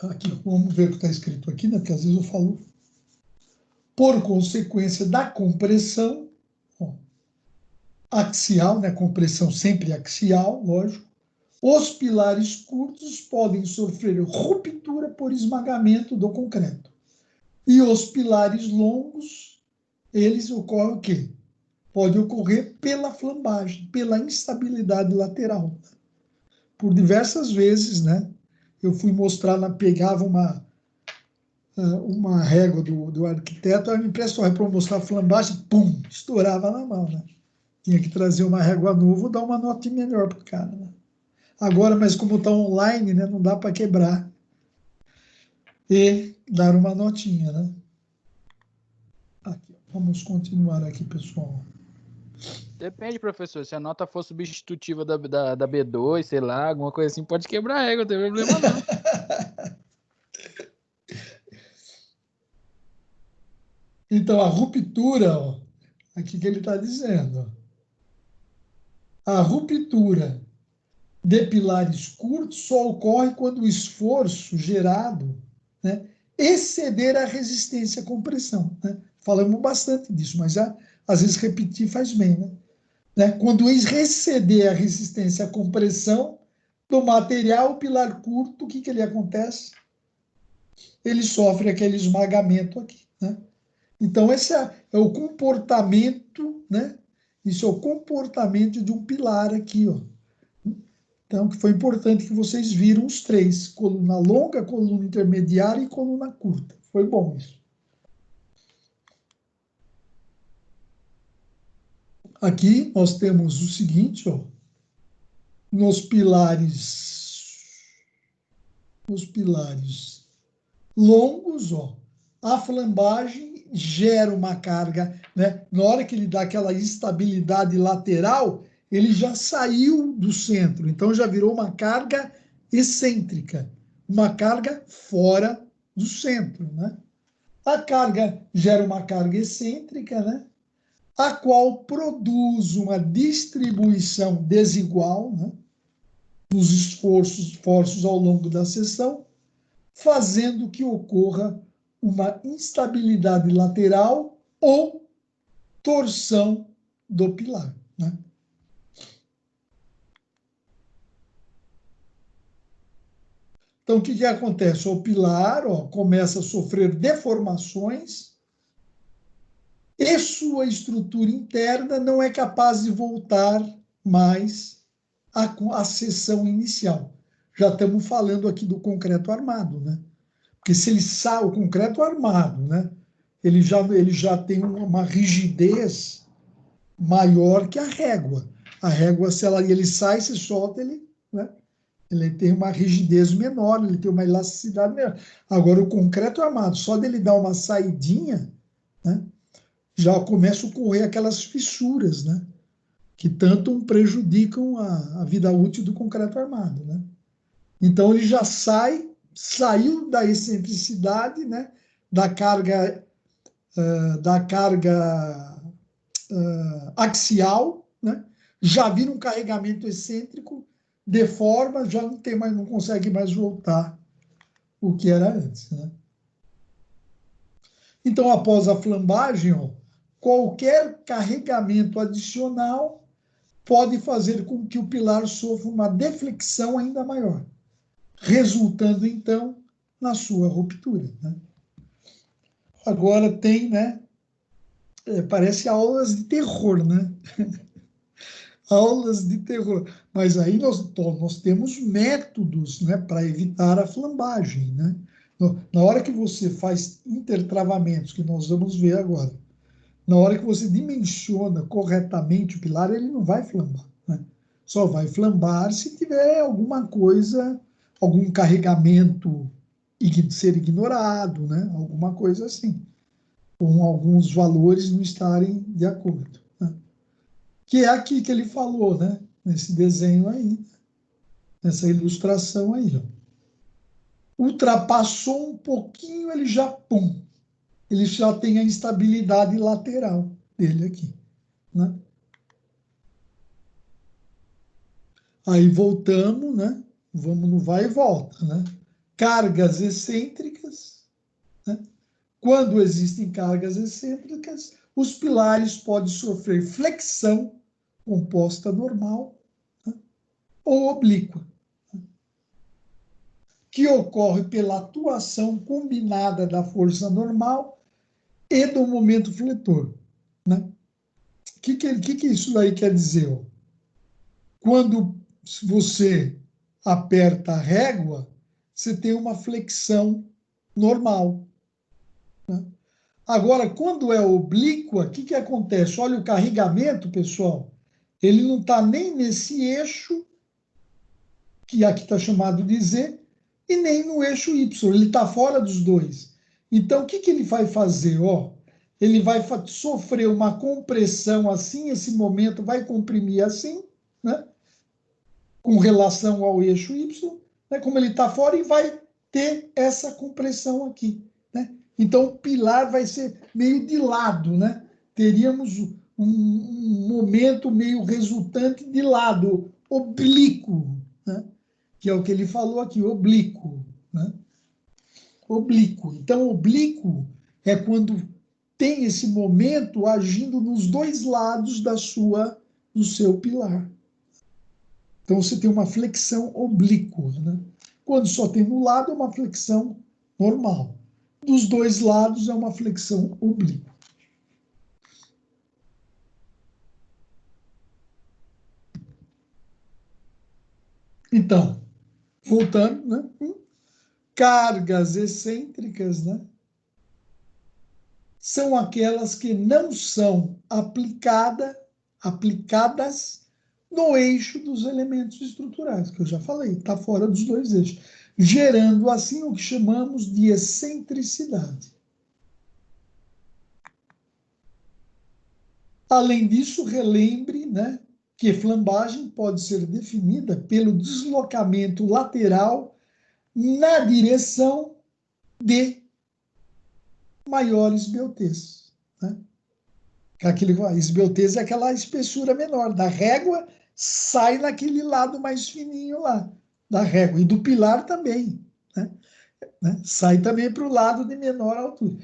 S1: Aqui, vamos ver o que está escrito aqui, né? Porque às vezes eu falo. Por consequência da compressão, ó, axial, né? Compressão sempre axial, lógico, os pilares curtos podem sofrer ruptura por esmagamento do concreto. E os pilares longos, eles ocorrem o quê? Pode ocorrer pela flambagem, pela instabilidade lateral. Por diversas vezes, né? Eu fui mostrar, pegava uma régua do arquiteto, ela me emprestou para mostrar a flambagem, pum, estourava na mão, né? Tinha que trazer uma régua nova, dar uma notinha melhor para o cara, né? Agora, mas como está online, né, não dá para quebrar e dar uma notinha, né? Aqui, vamos continuar aqui, pessoal.
S2: Depende, professor. Se a nota for substitutiva da B2, sei lá, alguma coisa assim, pode quebrar a régua, não tem problema não.
S1: Então, a ruptura, ó, aqui que ele está dizendo, ó, a ruptura de pilares curtos só ocorre quando o esforço gerado, né, exceder a resistência à compressão, né? Falamos bastante disso, mas às vezes repetir faz bem, né? Quando exceder a resistência à compressão do material, o pilar curto, o que ele acontece? Ele sofre aquele esmagamento aqui, né? Então, esse é o comportamento, né? Isso é o comportamento de um pilar aqui, ó. Então, que foi importante que vocês viram os três: coluna longa, coluna intermediária e coluna curta. Foi bom isso. Aqui nós temos o seguinte, ó, nos pilares longos, ó, a flambagem gera uma carga, né? Na hora que ele dá aquela instabilidade lateral, ele já saiu do centro, então já virou uma carga excêntrica. uma carga fora do centro, né? A carga gera uma carga excêntrica, né? A qual produz uma distribuição desigual, né? Dos esforços ao longo da seção, fazendo que ocorra uma instabilidade lateral ou torção do pilar, né? Então, o que acontece? O pilar começa a sofrer deformações e sua estrutura interna não é capaz de voltar mais à seção inicial. Já estamos falando aqui do concreto armado, né? Porque se ele sai, o concreto armado, né? Ele já tem uma rigidez maior que a régua. A régua, se ele sai, se solta, né? Ele tem uma rigidez menor, ele tem uma elasticidade menor. Agora, o concreto armado, só dele dar uma saidinha, né, já começa a ocorrer aquelas fissuras, né, que tanto prejudicam a vida útil do concreto armado, né? Então, ele já saiu da excentricidade, né, da carga axial, né, já vira um carregamento excêntrico, deforma, já não consegue mais voltar o que era antes, né? Então, após a flambagem, qualquer carregamento adicional pode fazer com que o pilar sofra uma deflexão ainda maior, resultando, então, na sua ruptura, né? Agora tem, né? Parece aulas de terror, né? Aulas de terror. Mas aí nós temos métodos, né, para evitar a flambagem, né? Na hora que você faz intertravamentos, que nós vamos ver agora, na hora que você dimensiona corretamente o pilar, ele não vai flambar, né? Só vai flambar se tiver alguma coisa, algum carregamento ser ignorado, né? Alguma coisa assim, com alguns valores não estarem de acordo, né? Que é aqui que ele falou, né? Nesse desenho aí, nessa ilustração aí, ultrapassou um pouquinho, ele já tem a instabilidade lateral dele aqui, né? Aí voltamos, né? Vamos no vai e volta, né? Cargas excêntricas, né? Quando existem cargas excêntricas, os pilares podem sofrer flexão composta normal, né, ou oblíqua, né, que ocorre pela atuação combinada da força normal e do momento fletor, né? O que isso daí quer dizer? Quando você aperta a régua, você tem uma flexão normal, né? Agora, quando é oblíqua, o que acontece? Olha o carregamento, pessoal, ele não está nem nesse eixo, que aqui está chamado de Z, e nem no eixo Y, ele está fora dos dois. Então, o que ele vai fazer? Ele vai sofrer uma compressão assim, esse momento vai comprimir assim, né, com relação ao eixo Y, né, como ele está fora, e vai ter essa compressão aqui, né? Então, o pilar vai ser meio de lado, né? Teríamos um momento meio resultante de lado, oblíquo, né? Que é o que ele falou aqui, oblíquo, né? Oblíquo. Então, oblíquo é quando tem esse momento agindo nos dois lados do seu pilar. Então, você tem uma flexão oblíqua, né? Quando só tem no lado, é uma flexão normal. Dos dois lados, é uma flexão oblíqua. Então, voltando, né? Cargas excêntricas, né, são aquelas que não são aplicadas no eixo dos elementos estruturais, que eu já falei, está fora dos dois eixos, gerando assim o que chamamos de excentricidade. Além disso, relembre, né, que flambagem pode ser definida pelo deslocamento lateral na direção de maior esbeltez. Né? Esbeltez é aquela espessura menor. Da régua sai naquele lado mais fininho lá, da régua. E do pilar também. Né? Sai também para o lado de menor altura.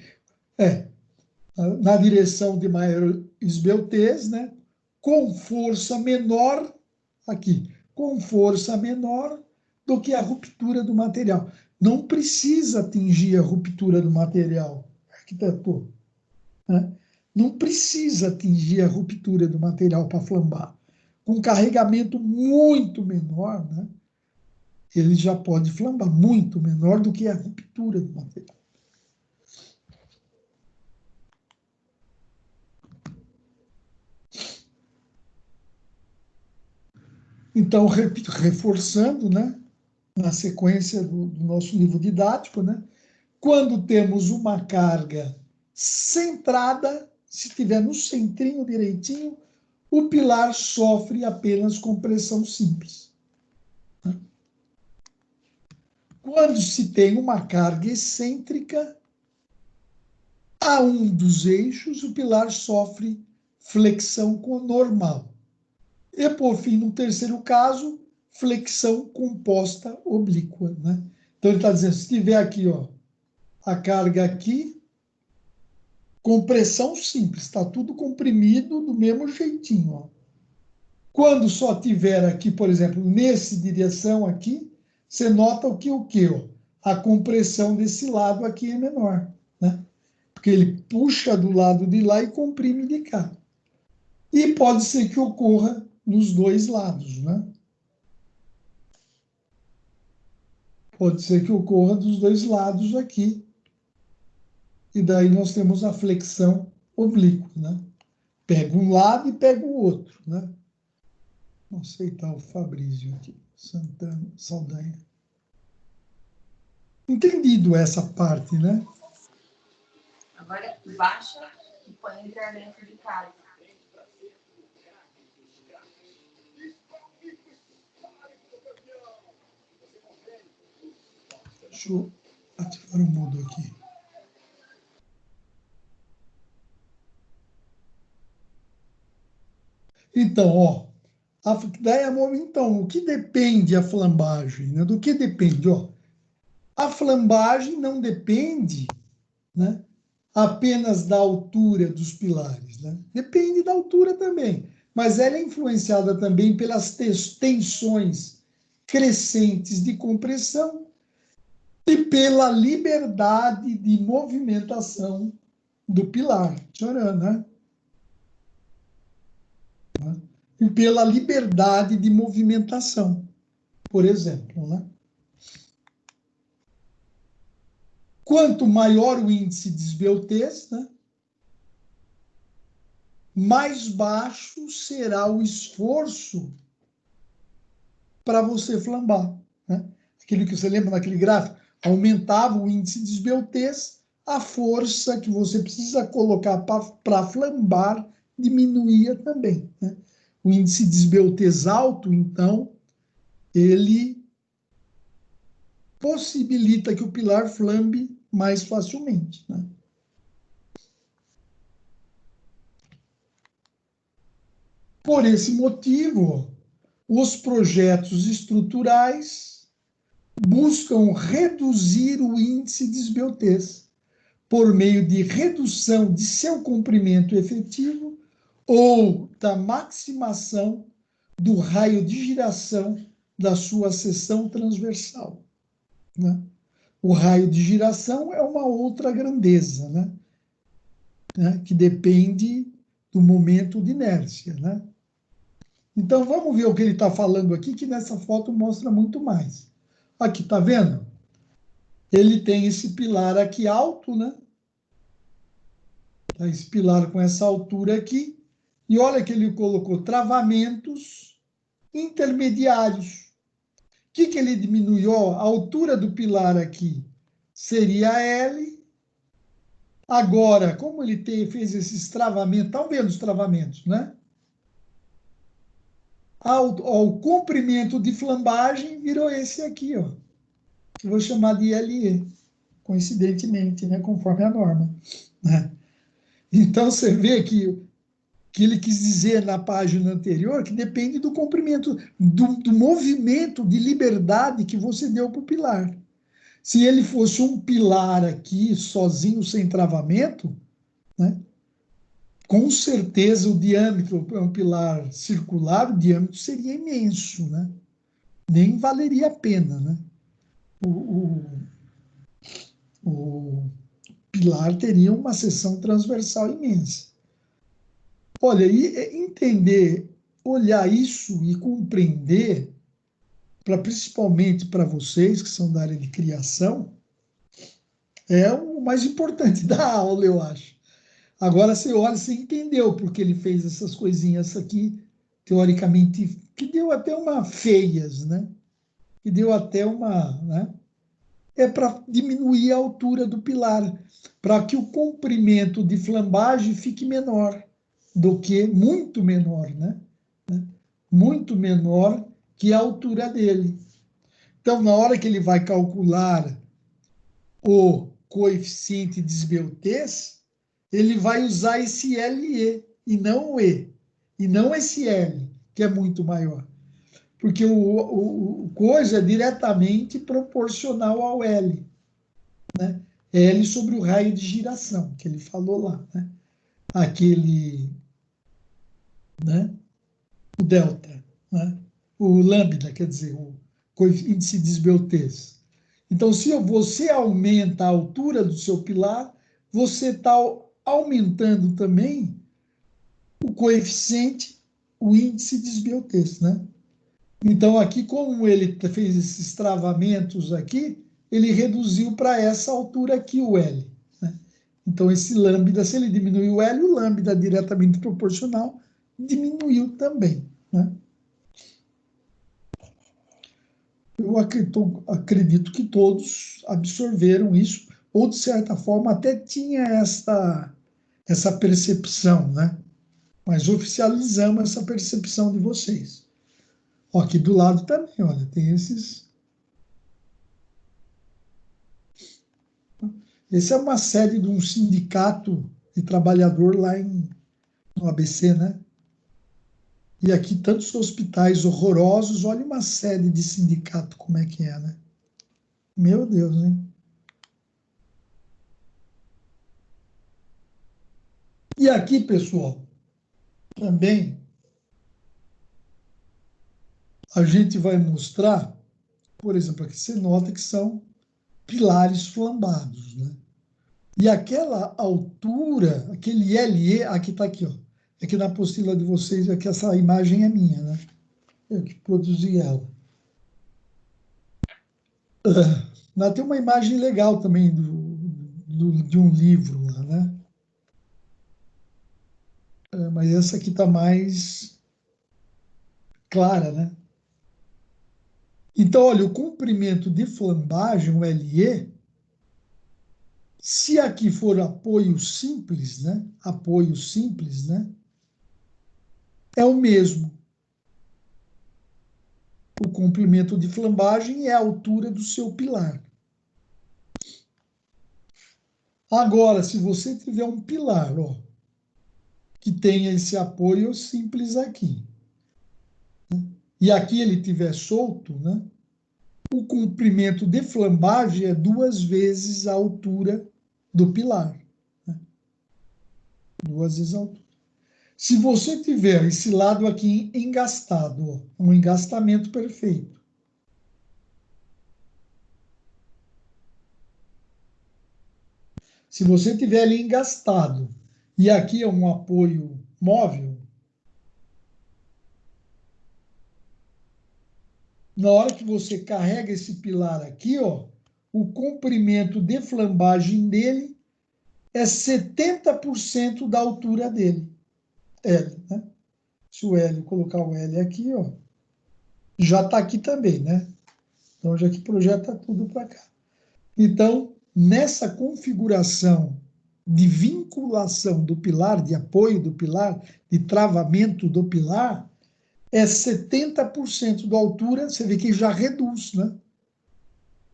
S1: Na direção de maior esbeltez, né? Com força menor, aqui, com força menor do que a ruptura do material. Não precisa atingir a ruptura do material, arquitetor. Né? Não precisa atingir a ruptura do material para flambar. Com carregamento muito menor, né? Ele já pode flambar, muito menor do que a ruptura do material. Então, repito, reforçando, né, na sequência do nosso livro didático, né, quando temos uma carga centrada, se estiver no centrinho direitinho, o pilar sofre apenas com pressão simples. Né? Quando se tem uma carga excêntrica, a um dos eixos, o pilar sofre flexão com normal. E, por fim, no terceiro caso, flexão composta oblíqua. Né? Então, ele está dizendo, se tiver aqui, ó, a carga aqui, com pressão simples, está tudo comprimido do mesmo jeitinho. Ó. Quando só tiver aqui, por exemplo, nessa direção aqui, você nota o quê? Ó? A compressão desse lado aqui é menor. Né? Porque ele puxa do lado de lá e comprime de cá. E pode ser que ocorra nos dois lados, né? Pode ser que ocorra dos dois lados aqui. E daí nós temos a flexão oblíqua, né? Pega um lado e pega o outro, né? Não sei, tá o Fabrício aqui, Santana, Saldanha. Entendido essa parte, né?
S12: Agora baixa e põe a internet de casa.
S1: Deixa eu ativar o mudo aqui. Então, ó, então, o que depende a flambagem? Né? Do que depende? Ó, a flambagem não depende, né, apenas da altura dos pilares. Né? Depende da altura também, mas ela é influenciada também pelas tensões crescentes de compressão e pela liberdade de movimentação do pilar. Tcharam, né? E pela liberdade de movimentação, por exemplo. Né? Quanto maior o índice de esbeltez, né, mais baixo será o esforço para você flambar. Né? Aquilo que você lembra naquele gráfico, aumentava o índice de esbeltez, a força que você precisa colocar para flambar diminuía também. Né? O índice de esbeltez alto, então, ele possibilita que o pilar flambe mais facilmente. Né? Por esse motivo, os projetos estruturais buscam reduzir o índice de esbeltez por meio de redução de seu comprimento efetivo ou da maximação do raio de giração da sua seção transversal. Né? O raio de giração é uma outra grandeza, né? Que depende do momento de inércia. Né? Então, vamos ver o que ele está falando aqui, que nessa foto mostra muito mais. Aqui, tá vendo? Ele tem esse pilar aqui alto, né? Esse pilar com essa altura aqui. E olha que ele colocou travamentos intermediários. O que ele diminuiu? A altura do pilar aqui seria L. Agora, como ele fez esses travamentos, estão vendo os travamentos, né? O comprimento de flambagem virou esse aqui, ó. que eu vou chamar de LE, coincidentemente, né, conforme a norma. Né? Então, você vê que ele quis dizer na página anterior que depende do comprimento, do movimento de liberdade que você deu para o pilar. Se ele fosse um pilar aqui, sozinho, sem travamento, né, com certeza o diâmetro, é um pilar circular, o diâmetro seria imenso, né? Nem valeria a pena, né? O pilar teria uma seção transversal imensa. Olha, e entender, olhar isso e compreender, principalmente para vocês que são da área de criação, é o mais importante da aula, eu acho. Agora você olha, você entendeu porque ele fez essas coisinhas aqui, teoricamente, que deu até uma feias, né? Que deu até uma, né? É para diminuir a altura do pilar, para que o comprimento de flambagem fique menor do que, muito menor, né? Muito menor que a altura dele. Então, na hora que ele vai calcular o coeficiente de esbeltez, ele vai usar esse LE e não o E, e não esse L, que é muito maior. Porque o coisa é diretamente proporcional ao L, né? L sobre o raio de giração, que ele falou lá, né? Aquele, né? O delta, né? O lambda, quer dizer, o índice de esbeltez. Então, se você aumenta a altura do seu pilar, você está aumentando também o coeficiente, o índice de esbeltez, né? Então, aqui, como ele fez esses travamentos aqui, ele reduziu para essa altura aqui o L, né? Então, esse lambda, se ele diminuiu o L, o lambda diretamente proporcional diminuiu também, né? Eu acredito que todos absorveram isso, ou, de certa forma, até tinha essa percepção, né? Mas oficializamos essa percepção de vocês. Ó, aqui do lado também, olha, tem esses... Esse é uma sede de um sindicato de trabalhador lá no ABC, né? E aqui tantos hospitais horrorosos, olha uma sede de sindicato como é que é, né? Meu Deus, hein? E aqui, pessoal, também a gente vai mostrar, por exemplo, aqui você nota que são pilares flambados, né? E aquela altura, aquele LE, aqui está aqui, ó. Aqui na apostila de vocês, aqui essa imagem é minha, né? Eu que produzi ela. Tem uma imagem legal também de um livro lá, né? Mas essa aqui está mais clara, né? Então, olha, o comprimento de flambagem, o LE, se aqui for apoio simples, né? Apoio simples, né? É o mesmo. O comprimento de flambagem é a altura do seu pilar. Agora, se você tiver um pilar, ó, que tenha esse apoio simples aqui, né? E aqui ele tiver solto, né? O comprimento de flambagem é 2 vezes a altura do pilar, né? 2 vezes a altura. Se você tiver esse lado aqui engastado, ó, um engastamento perfeito, se você tiver ele engastado e aqui é um apoio móvel, na hora que você carrega esse pilar aqui, ó, o comprimento de flambagem dele é 70% da altura dele. L, né? Se o L, colocar o L aqui, ó, já está aqui também, né? Então, já que projeta tudo para cá. Então, nessa configuração de vinculação do pilar, de apoio do pilar, de travamento do pilar, é 70% da altura, você vê que já reduz, né?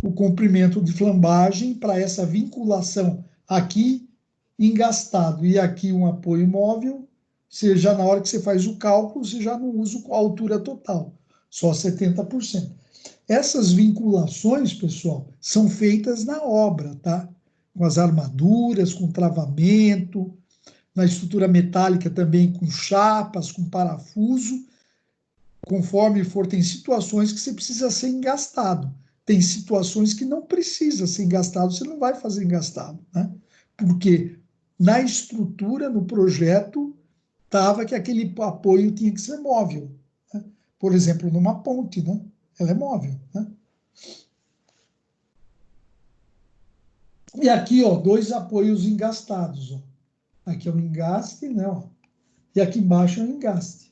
S1: o comprimento de flambagem para essa vinculação aqui engastado e aqui um apoio móvel, seja na hora que você faz o cálculo, você já não usa a altura total, só 70%. Essas vinculações, pessoal, são feitas na obra, tá? Com as armaduras, com travamento, na estrutura metálica também com chapas, com parafuso, conforme for, tem situações que você precisa ser engastado. Tem situações que não precisa ser engastado, você não vai fazer engastado, né? Porque na estrutura, no projeto, estava que aquele apoio tinha que ser móvel, né? Por exemplo, numa ponte, né? Ela é móvel, né? E aqui, ó, 2 apoios engastados, ó. Aqui é o engaste, né? Ó. E aqui embaixo é o engaste.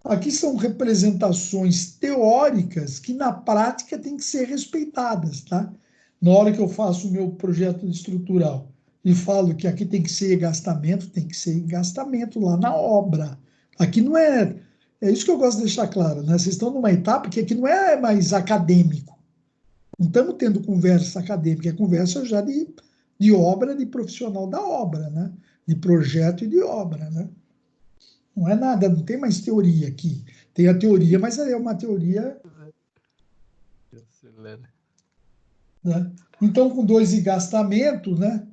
S1: Aqui são representações teóricas que na prática têm que ser respeitadas, tá? Na hora que eu faço o meu projeto estrutural e falo que aqui tem que ser engastamento, tem que ser engastamento lá na obra. Aqui não é... É isso que eu gosto de deixar claro, né? Vocês estão numa etapa que aqui não é mais acadêmico. Não estamos tendo conversa acadêmica, é conversa já de obra, de profissional da obra, né? De projeto e de obra, né? Não é nada, não tem mais teoria aqui. Tem a teoria, mas é uma teoria... Né? Então, com 2 engastamentos, né?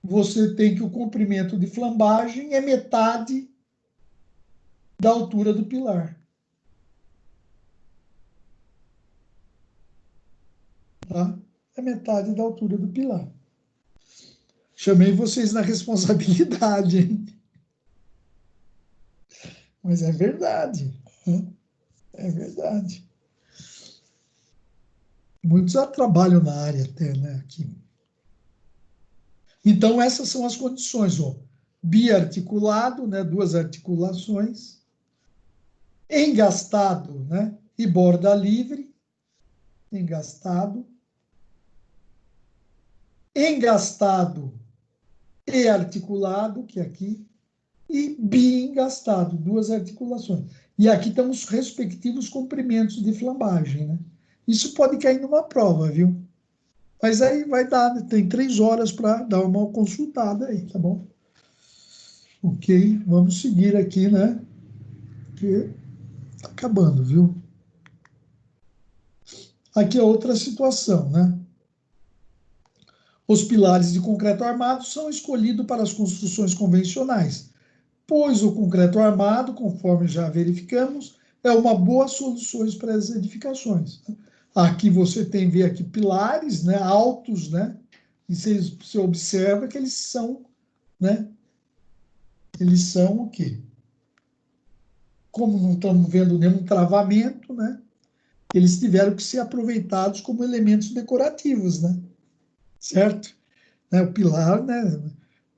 S1: Você tem que o comprimento de flambagem é metade da altura do pilar. Tá? É metade da altura do pilar. Chamei vocês na responsabilidade, hein? Mas é verdade. Né? É verdade. Muitos já trabalham na área até, né? Aqui. Então, essas são as condições, ó. Biarticulado, né? 2 articulações. Engastado, né? E borda livre. Engastado. Engastado e articulado, que é aqui. E biengastado, 2 articulações. E aqui estão os respectivos comprimentos de flambagem, né? Isso pode cair numa prova, viu? Mas aí vai dar, tem 3 horas para dar uma consultada aí, tá bom? Ok, vamos seguir aqui, né? Porque tá acabando, viu? Aqui é outra situação, né? Os pilares de concreto armado são escolhidos para as construções convencionais, pois o concreto armado, conforme já verificamos, é uma boa solução para as edificações. Aqui você vê aqui pilares, né, altos, né, e você observa que eles são, né, eles são o quê? Como não estamos vendo nenhum travamento, né, eles tiveram que ser aproveitados como elementos decorativos, né, certo? Né, o pilar, né,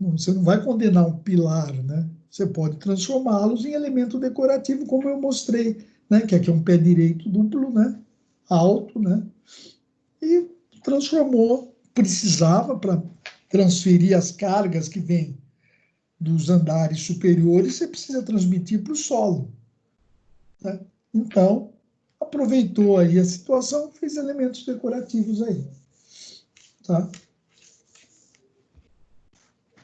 S1: você não vai condenar um pilar, né, você pode transformá-los em elemento decorativo, como eu mostrei, né, que aqui é um pé direito duplo, né, alto, né, e transformou, precisava para transferir as cargas que vêm dos andares superiores, você precisa transmitir para o solo, né? Então, aproveitou aí a situação, fez elementos decorativos aí, tá?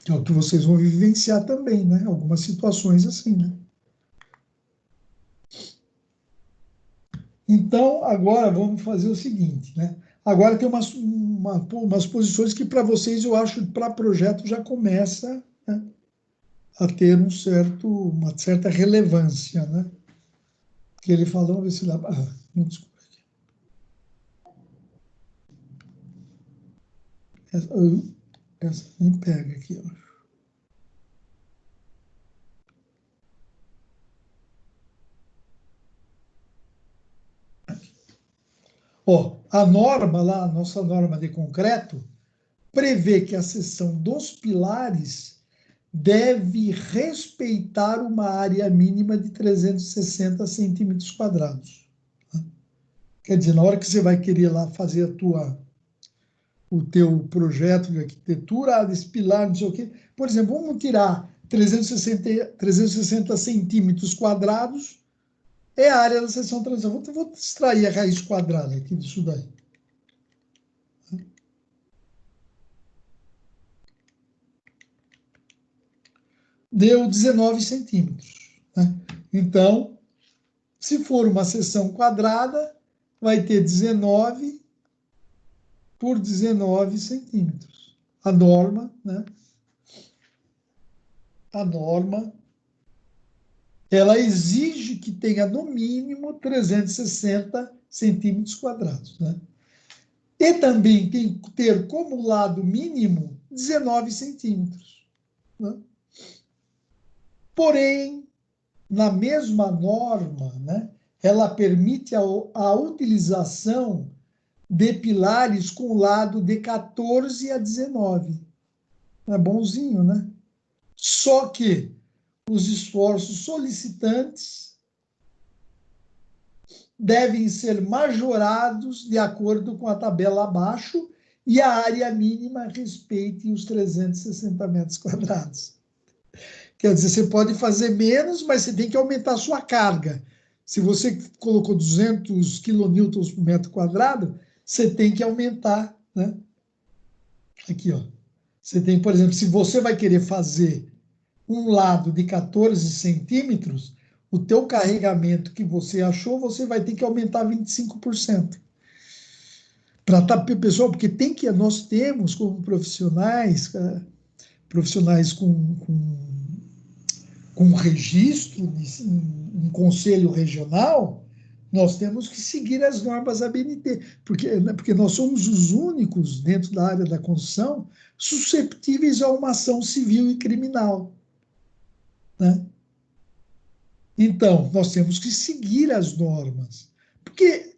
S1: Que é o que vocês vão vivenciar também, né? Algumas situações assim, né? Então, agora vamos fazer o seguinte, né? Agora tem umas posições que para vocês, eu acho, para projeto já começa, né, a ter uma certa relevância, né? Que ele falou, vamos ver se dá... não, desculpa. Essa nem pega aqui, ó. Ó, a norma lá, a nossa norma de concreto, prevê que a seção dos pilares deve respeitar uma área mínima de 360 centímetros quadrados. Quer dizer, na hora que você vai querer lá fazer o teu projeto de arquitetura, desse pilar, não sei o quê, por exemplo, vamos tirar 360 centímetros quadrados é a área da seção transversal. Vou extrair a raiz quadrada aqui disso daí. Deu 19 centímetros. Né? Então, se for uma seção quadrada, vai ter 19 por 19 centímetros. A norma, né? A norma, ela exige que tenha no mínimo 360 centímetros quadrados, né? E também tem que ter como lado mínimo 19 centímetros. Né? Porém, na mesma norma, né, ela permite a utilização de pilares com lado de 14 a 19. É bonzinho, né? Só que os esforços solicitantes devem ser majorados de acordo com a tabela abaixo e a área mínima respeite os 360 metros quadrados. Quer dizer, você pode fazer menos, mas você tem que aumentar a sua carga. Se você colocou 200 quilonewtons por metro quadrado, você tem que aumentar, né? Aqui, ó. Você tem, por exemplo, se você vai querer fazer um lado de 14 centímetros, o teu carregamento que você achou, você vai ter que aumentar 25%. Pessoal, porque nós temos como profissionais com registro em conselho regional, nós temos que seguir as normas ABNT, porque nós somos os únicos, dentro da área da construção, susceptíveis a uma ação civil e criminal. Né? Então, nós temos que seguir as normas, porque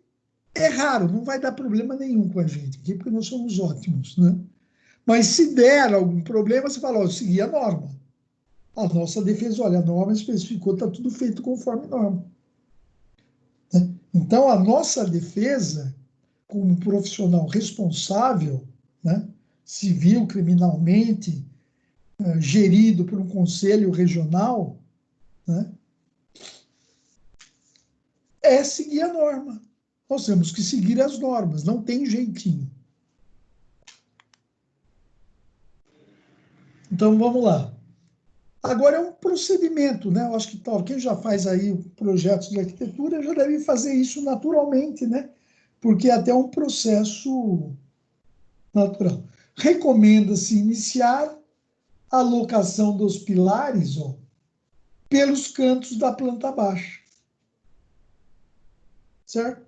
S1: é raro, não vai dar problema nenhum com a gente aqui, porque nós somos ótimos, né? Mas se der algum problema, você fala, ó, eu segui a norma. A nossa defesa, olha, a norma especificou, está tudo feito conforme norma. Né? Então, a nossa defesa, como profissional responsável, né, civil, criminalmente, gerido por um conselho regional, né, é seguir a norma. Nós temos que seguir as normas, não tem jeitinho. Então, vamos lá. Agora é um procedimento, né? Eu acho que quem já faz aí projetos de arquitetura já deve fazer isso naturalmente, né? Porque é até um processo natural. Recomenda-se iniciar a locação dos pilares, ó, pelos cantos da planta baixa. Certo?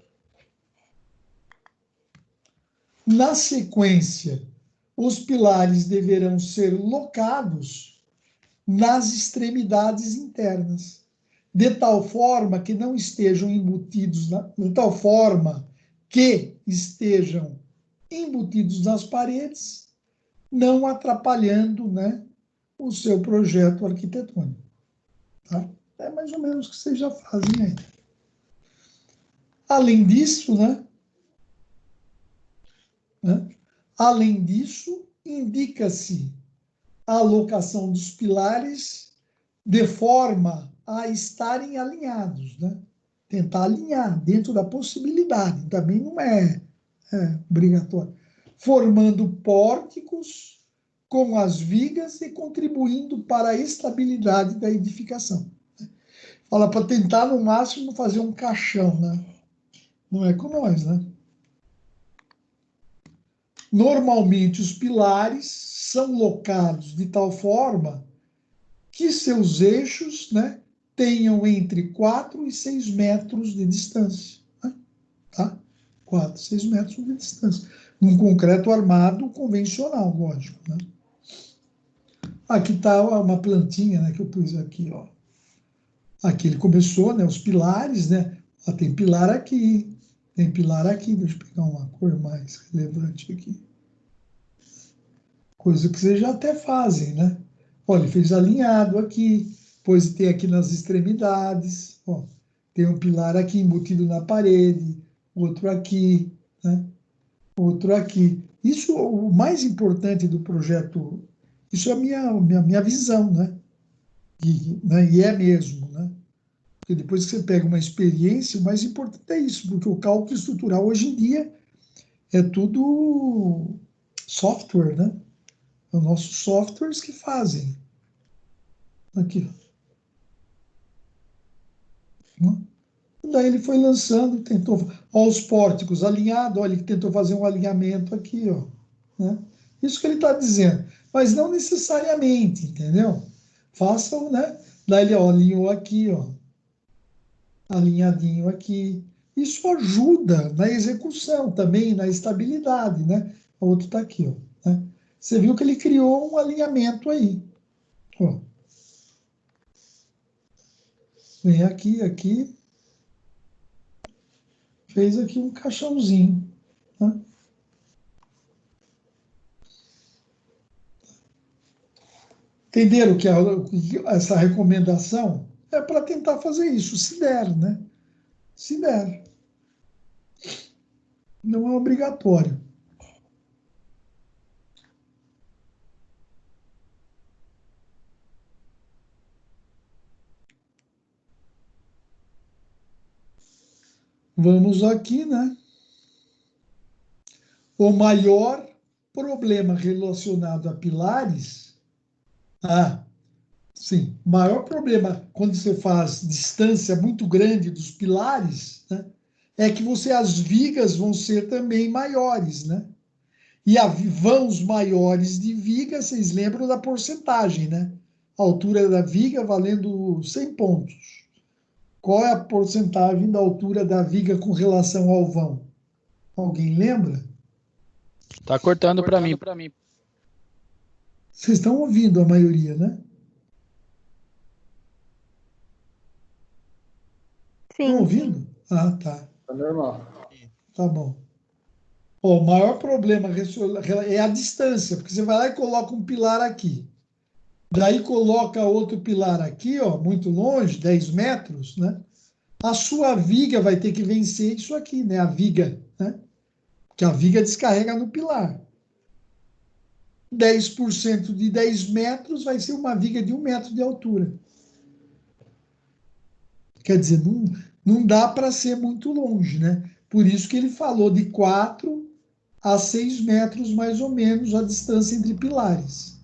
S1: Na sequência, os pilares deverão ser locados nas extremidades internas, de tal forma que não estejam embutidos, nas paredes, não atrapalhando, né, o seu projeto arquitetônico. Tá? É mais ou menos o que vocês já fazem aí. Além disso, Além disso, indica-se a alocação dos pilares de forma a estarem alinhados, né? Tentar alinhar dentro da possibilidade, também não é obrigatório. Formando pórticos com as vigas e contribuindo para a estabilidade da edificação. Fala para tentar, no máximo, fazer um caixão, né? Não é com nós, né? Normalmente, os pilares são locados de tal forma que seus eixos, né, tenham entre 4 e 6 metros de distância. Né? Tá? 4, 6 metros de distância. Num concreto armado convencional, lógico. Né? Aqui está uma plantinha, né, que eu pus aqui. Ó. Aqui ele começou, né, os pilares, né? Ó, tem pilar aqui. Tem pilar aqui, deixa eu pegar uma cor mais relevante aqui. Coisa que vocês já até fazem, né? Olha, ele fez alinhado aqui, depois tem aqui nas extremidades, ó, tem um pilar aqui embutido na parede, outro aqui, né? Outro aqui. Isso, o mais importante do projeto, isso é a minha visão, né? E é mesmo, né? Porque depois que você pega uma experiência, o mais importante é isso, porque o cálculo estrutural hoje em dia é tudo software, né? São nossos softwares que fazem. Aqui. Daí ele foi lançando, tentou. Ó, os pórticos alinhados, olha, ele tentou fazer um alinhamento aqui, ó. Né? Isso que ele está dizendo. Mas não necessariamente, entendeu? Façam, né? Daí ele ó, alinhou aqui, ó. Alinhadinho aqui. Isso ajuda na execução também, na estabilidade, né? O outro está aqui, ó. Né? Você viu que ele criou um alinhamento aí. Ó. Vem aqui, aqui. Fez aqui um caixãozinho. Né? Entenderam que essa recomendação é para tentar fazer isso, se der, né? Se der. Não é obrigatório. Vamos aqui, né? O maior problema relacionado a pilares. Sim, o maior problema quando você faz distância muito grande dos pilares, né, é que as vigas vão ser também maiores, né? E vãos maiores de viga, vocês lembram da porcentagem, né? A altura da viga valendo 100 pontos. Qual é a porcentagem da altura da viga com relação ao vão? Alguém lembra?
S2: Tá cortando para mim.
S1: Vocês estão ouvindo a maioria, né?
S7: Sim.
S1: Estão ouvindo? Ah, tá.
S5: Tá normal.
S1: Tá bom. Ó, o maior problema é a distância, porque você vai lá e coloca um pilar aqui. Daí coloca outro pilar aqui, ó, muito longe, 10 metros, né? A sua viga vai ter que vencer isso aqui, né? A viga, né? Que a viga descarrega no pilar. 10% de 10 metros vai ser uma viga de 1 metro de altura. Quer dizer, não dá para ser muito longe, né? Por isso que ele falou de 4 a 6 metros, mais ou menos, a distância entre pilares.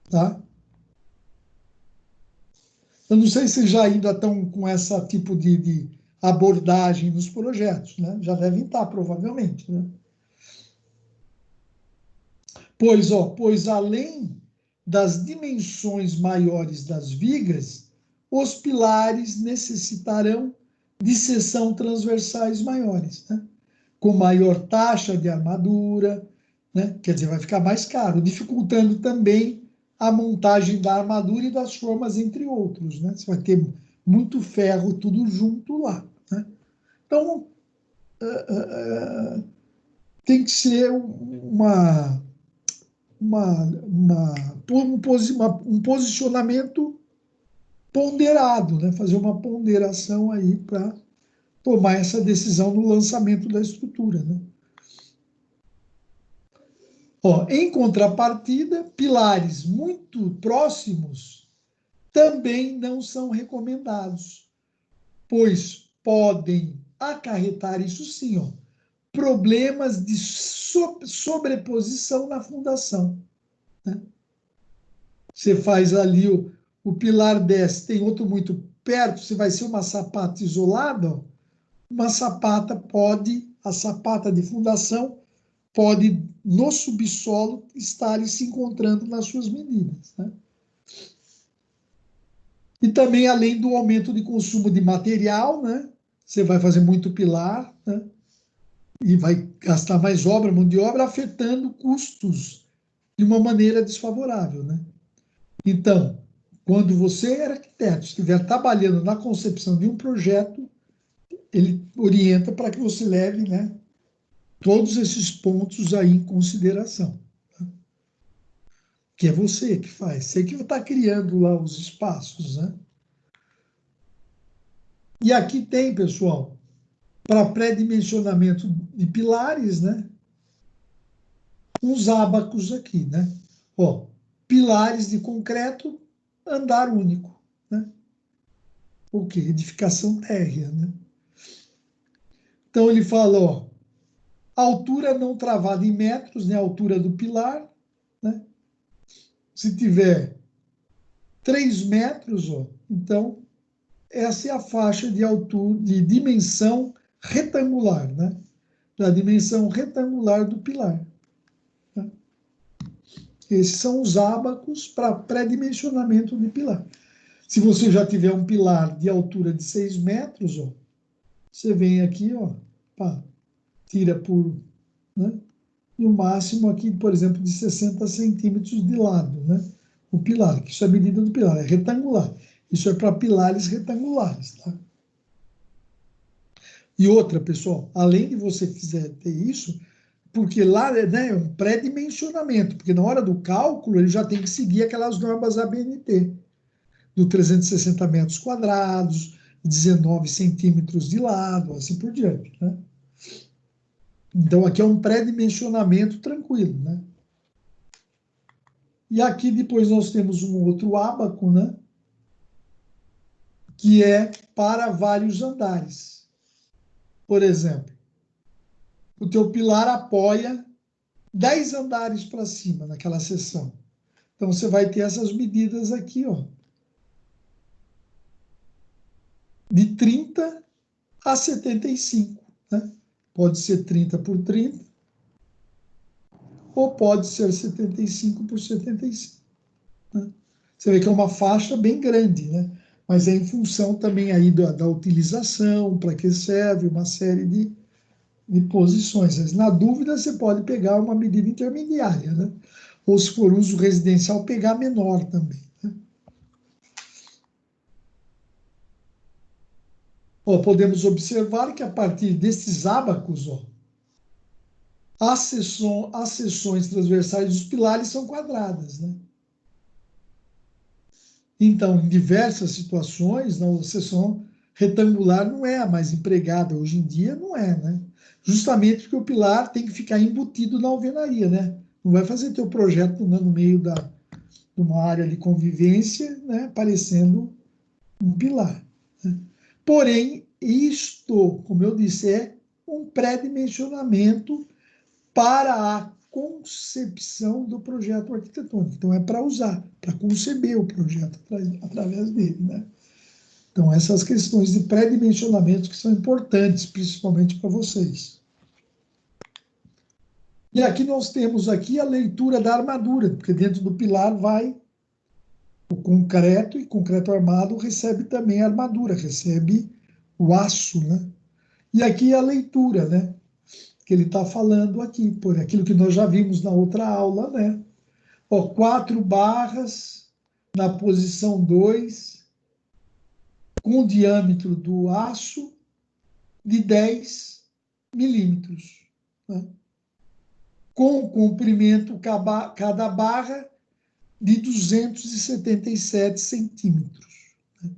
S1: Tá? Eu não sei se já ainda estão com esse tipo de abordagem nos projetos, né? Já devem estar, provavelmente, né? Pois além das dimensões maiores das vigas, os pilares necessitarão de seção transversais maiores, né? Com maior taxa de armadura, né? Quer dizer, vai ficar mais caro, dificultando também a montagem da armadura e das formas, entre outros, né? Você vai ter muito ferro tudo junto lá, né? Então, tem que ser um posicionamento ponderado, né? Fazer uma ponderação aí para tomar essa decisão no lançamento da estrutura, né? Ó, em contrapartida, pilares muito próximos também não são recomendados, pois podem acarretar, isso sim, ó, problemas de sobreposição na fundação, né? Você faz ali o pilar desce, tem outro muito perto, se vai ser uma sapata isolada, ó, uma sapata a sapata de fundação pode, no subsolo, estar se encontrando nas suas medidas, né? E também, além do aumento de consumo de material, né? Você vai fazer muito pilar, né? E vai gastar mais mão de obra, afetando custos de uma maneira desfavorável, né? Então, quando você, arquiteto, estiver trabalhando na concepção de um projeto, ele orienta para que você leve, né, todos esses pontos aí em consideração. Tá? Que é você que faz, você que está criando lá os espaços, né? E aqui tem, pessoal, para pré-dimensionamento de pilares, né? Uns ábacos aqui, né? Ó, pilares de concreto, andar único, né? o quê? Edificação térrea, né? Então ele fala, ó, altura não travada em metros, né? A altura do pilar, né? Se tiver 3 metros, ó, então essa é a faixa de altura, de dimensão retangular, né? Da dimensão retangular do pilar. Né? Esses são os ábacos para pré-dimensionamento de pilar. Se você já tiver um pilar de altura de 6 metros, ó, você vem aqui, ó, pá, tira por, né? E o máximo aqui, por exemplo, de 60 centímetros de lado, né? O pilar, que isso é a medida do pilar, é retangular. Isso é para pilares retangulares, tá? E outra, pessoal, além de você ter isso, porque lá, né, é um pré-dimensionamento, porque na hora do cálculo ele já tem que seguir aquelas normas ABNT, do 360 metros quadrados, 19 centímetros de lado, assim por diante, né? Então, aqui é um pré-dimensionamento tranquilo, né? E aqui depois nós temos um outro ábaco, né? Que é para vários andares. Por exemplo, o teu pilar apoia 10 andares para cima naquela seção. Então, você vai ter essas medidas aqui, ó. De 30 a 75, né? Pode ser 30 por 30, ou pode ser 75 por 75. Né? Você vê que é uma faixa bem grande, né? Mas é em função também aí da utilização, para que serve, uma série de posições. Mas, na dúvida, você pode pegar uma medida intermediária, né? Ou, se for uso residencial, pegar menor também. Né? Ó, podemos observar que, a partir desses ábacos, ó, as seções transversais dos pilares são quadradas, né? Então, em diversas situações, a seção retangular não é a mais empregada. Hoje em dia, não é, né? Justamente porque o pilar tem que ficar embutido na alvenaria, né? Não vai fazer teu projeto, né, no meio de uma área de convivência, né, parecendo um pilar. Né? Porém, isto, como eu disse, é um pré-dimensionamento para a concepção do projeto arquitetônico. Então, é para usar, para conceber o projeto através dele, né? Então, essas questões de pré-dimensionamento que são importantes, principalmente para vocês. E aqui nós temos aqui a leitura da armadura, porque dentro do pilar vai o concreto, e concreto armado recebe também a armadura, recebe o aço, né? E aqui a leitura, né? Que ele está falando aqui, por aquilo que nós já vimos na outra aula, né? Ó, 4 barras na posição 2, com o diâmetro do aço de 10 milímetros, né? Com o comprimento cada barra de 277 centímetros. Né?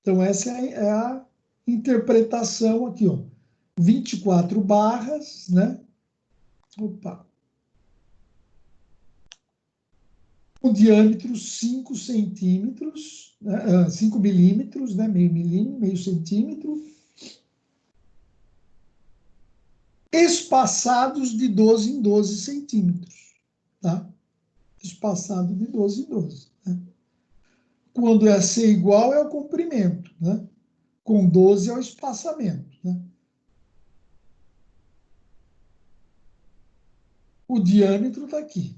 S1: Então, essa é a interpretação aqui, ó. 24 barras, né? Opa. O diâmetro 5 centímetros, né? 5 milímetros, né? Meio centímetro, espaçados de 12 em 12 centímetros, tá? Espaçado de 12 em 12. Né? Quando é ser igual, é o comprimento, né? Com 12 é o espaçamento, né? O diâmetro está aqui.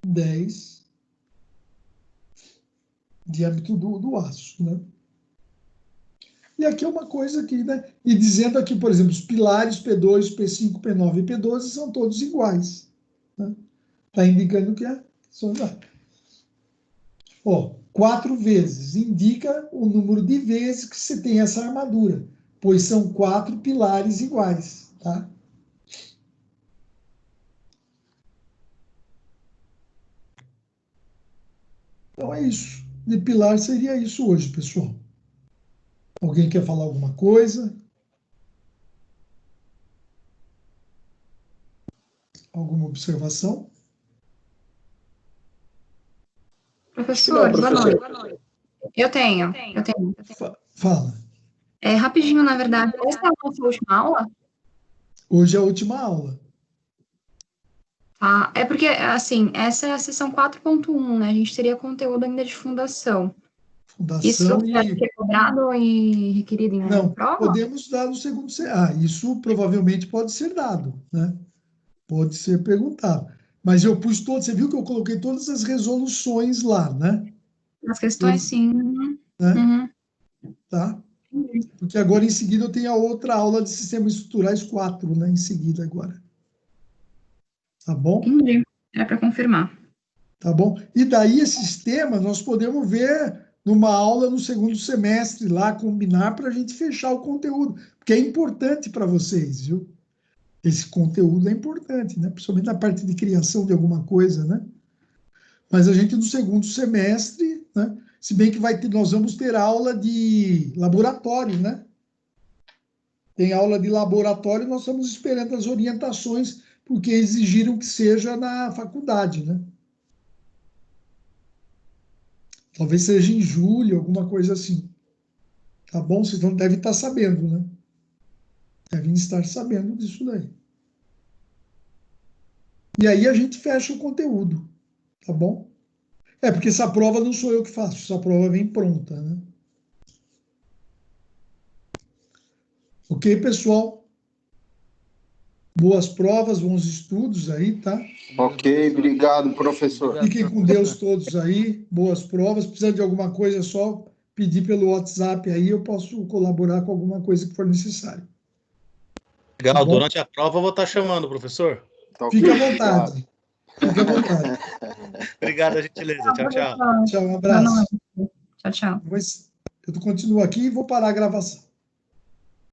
S1: 10, diâmetro do aço, né? E aqui é uma coisa aqui, né? E dizendo aqui, por exemplo, os pilares P2, P5, P9 e P12 são todos iguais. Né? Está indicando que são iguais. Ó, 4 vezes indica o número de vezes que você tem essa armadura, pois são 4 pilares iguais, tá? Então é isso. De pilar seria isso hoje, pessoal. Alguém quer falar alguma coisa? Alguma observação?
S9: Professor, boa noite. Eu tenho.
S1: Fala.
S9: Rapidinho, na verdade. Essa é a nossa última aula?
S1: Hoje é a última aula.
S9: Tá. É porque, assim, essa é a sessão 4.1, né? A gente teria conteúdo ainda de fundação. Isso deve ser cobrado e requerido em uma prova?
S1: Podemos dar no segundo semestre. Isso provavelmente pode ser dado, né? Pode ser perguntado. Mas eu pus todos, você viu que eu coloquei todas as resoluções lá, né?
S9: As questões, sim.
S1: Né?
S9: Uhum.
S1: Tá? Porque agora, em seguida, eu tenho a outra aula de sistemas estruturais 4, né? Em seguida, agora. Tá bom?
S9: Entendi. É para confirmar.
S1: Tá bom? E daí, esses temas, nós podemos ver numa aula no segundo semestre lá, combinar para a gente fechar o conteúdo, porque é importante para vocês, viu? Esse conteúdo é importante, né? Principalmente na parte de criação de alguma coisa, né? Mas a gente, no segundo semestre, né? Se bem que nós vamos ter aula de laboratório, né? Tem aula de laboratório, nós estamos esperando as orientações, porque exigiram que seja na faculdade, né? Talvez seja em julho, alguma coisa assim. Tá bom? Vocês devem estar sabendo, né? Devem estar sabendo disso daí. E aí a gente fecha o conteúdo, tá bom? Porque essa prova não sou eu que faço, essa prova vem pronta, né? Ok, pessoal? Boas provas, bons estudos aí, tá?
S13: Ok, obrigado, professor.
S1: Fiquem com Deus todos aí, boas provas. Precisando de alguma coisa, é só pedir pelo WhatsApp aí, eu posso colaborar com alguma coisa que for necessário.
S3: Legal, durante a prova eu vou estar chamando, professor.
S1: Fique à vontade. Fique à vontade.
S3: Obrigado, a gentileza. Tchau, tchau.
S1: Tchau, um abraço.
S9: Tchau, tchau.
S1: Mas eu continuo aqui e vou parar a gravação.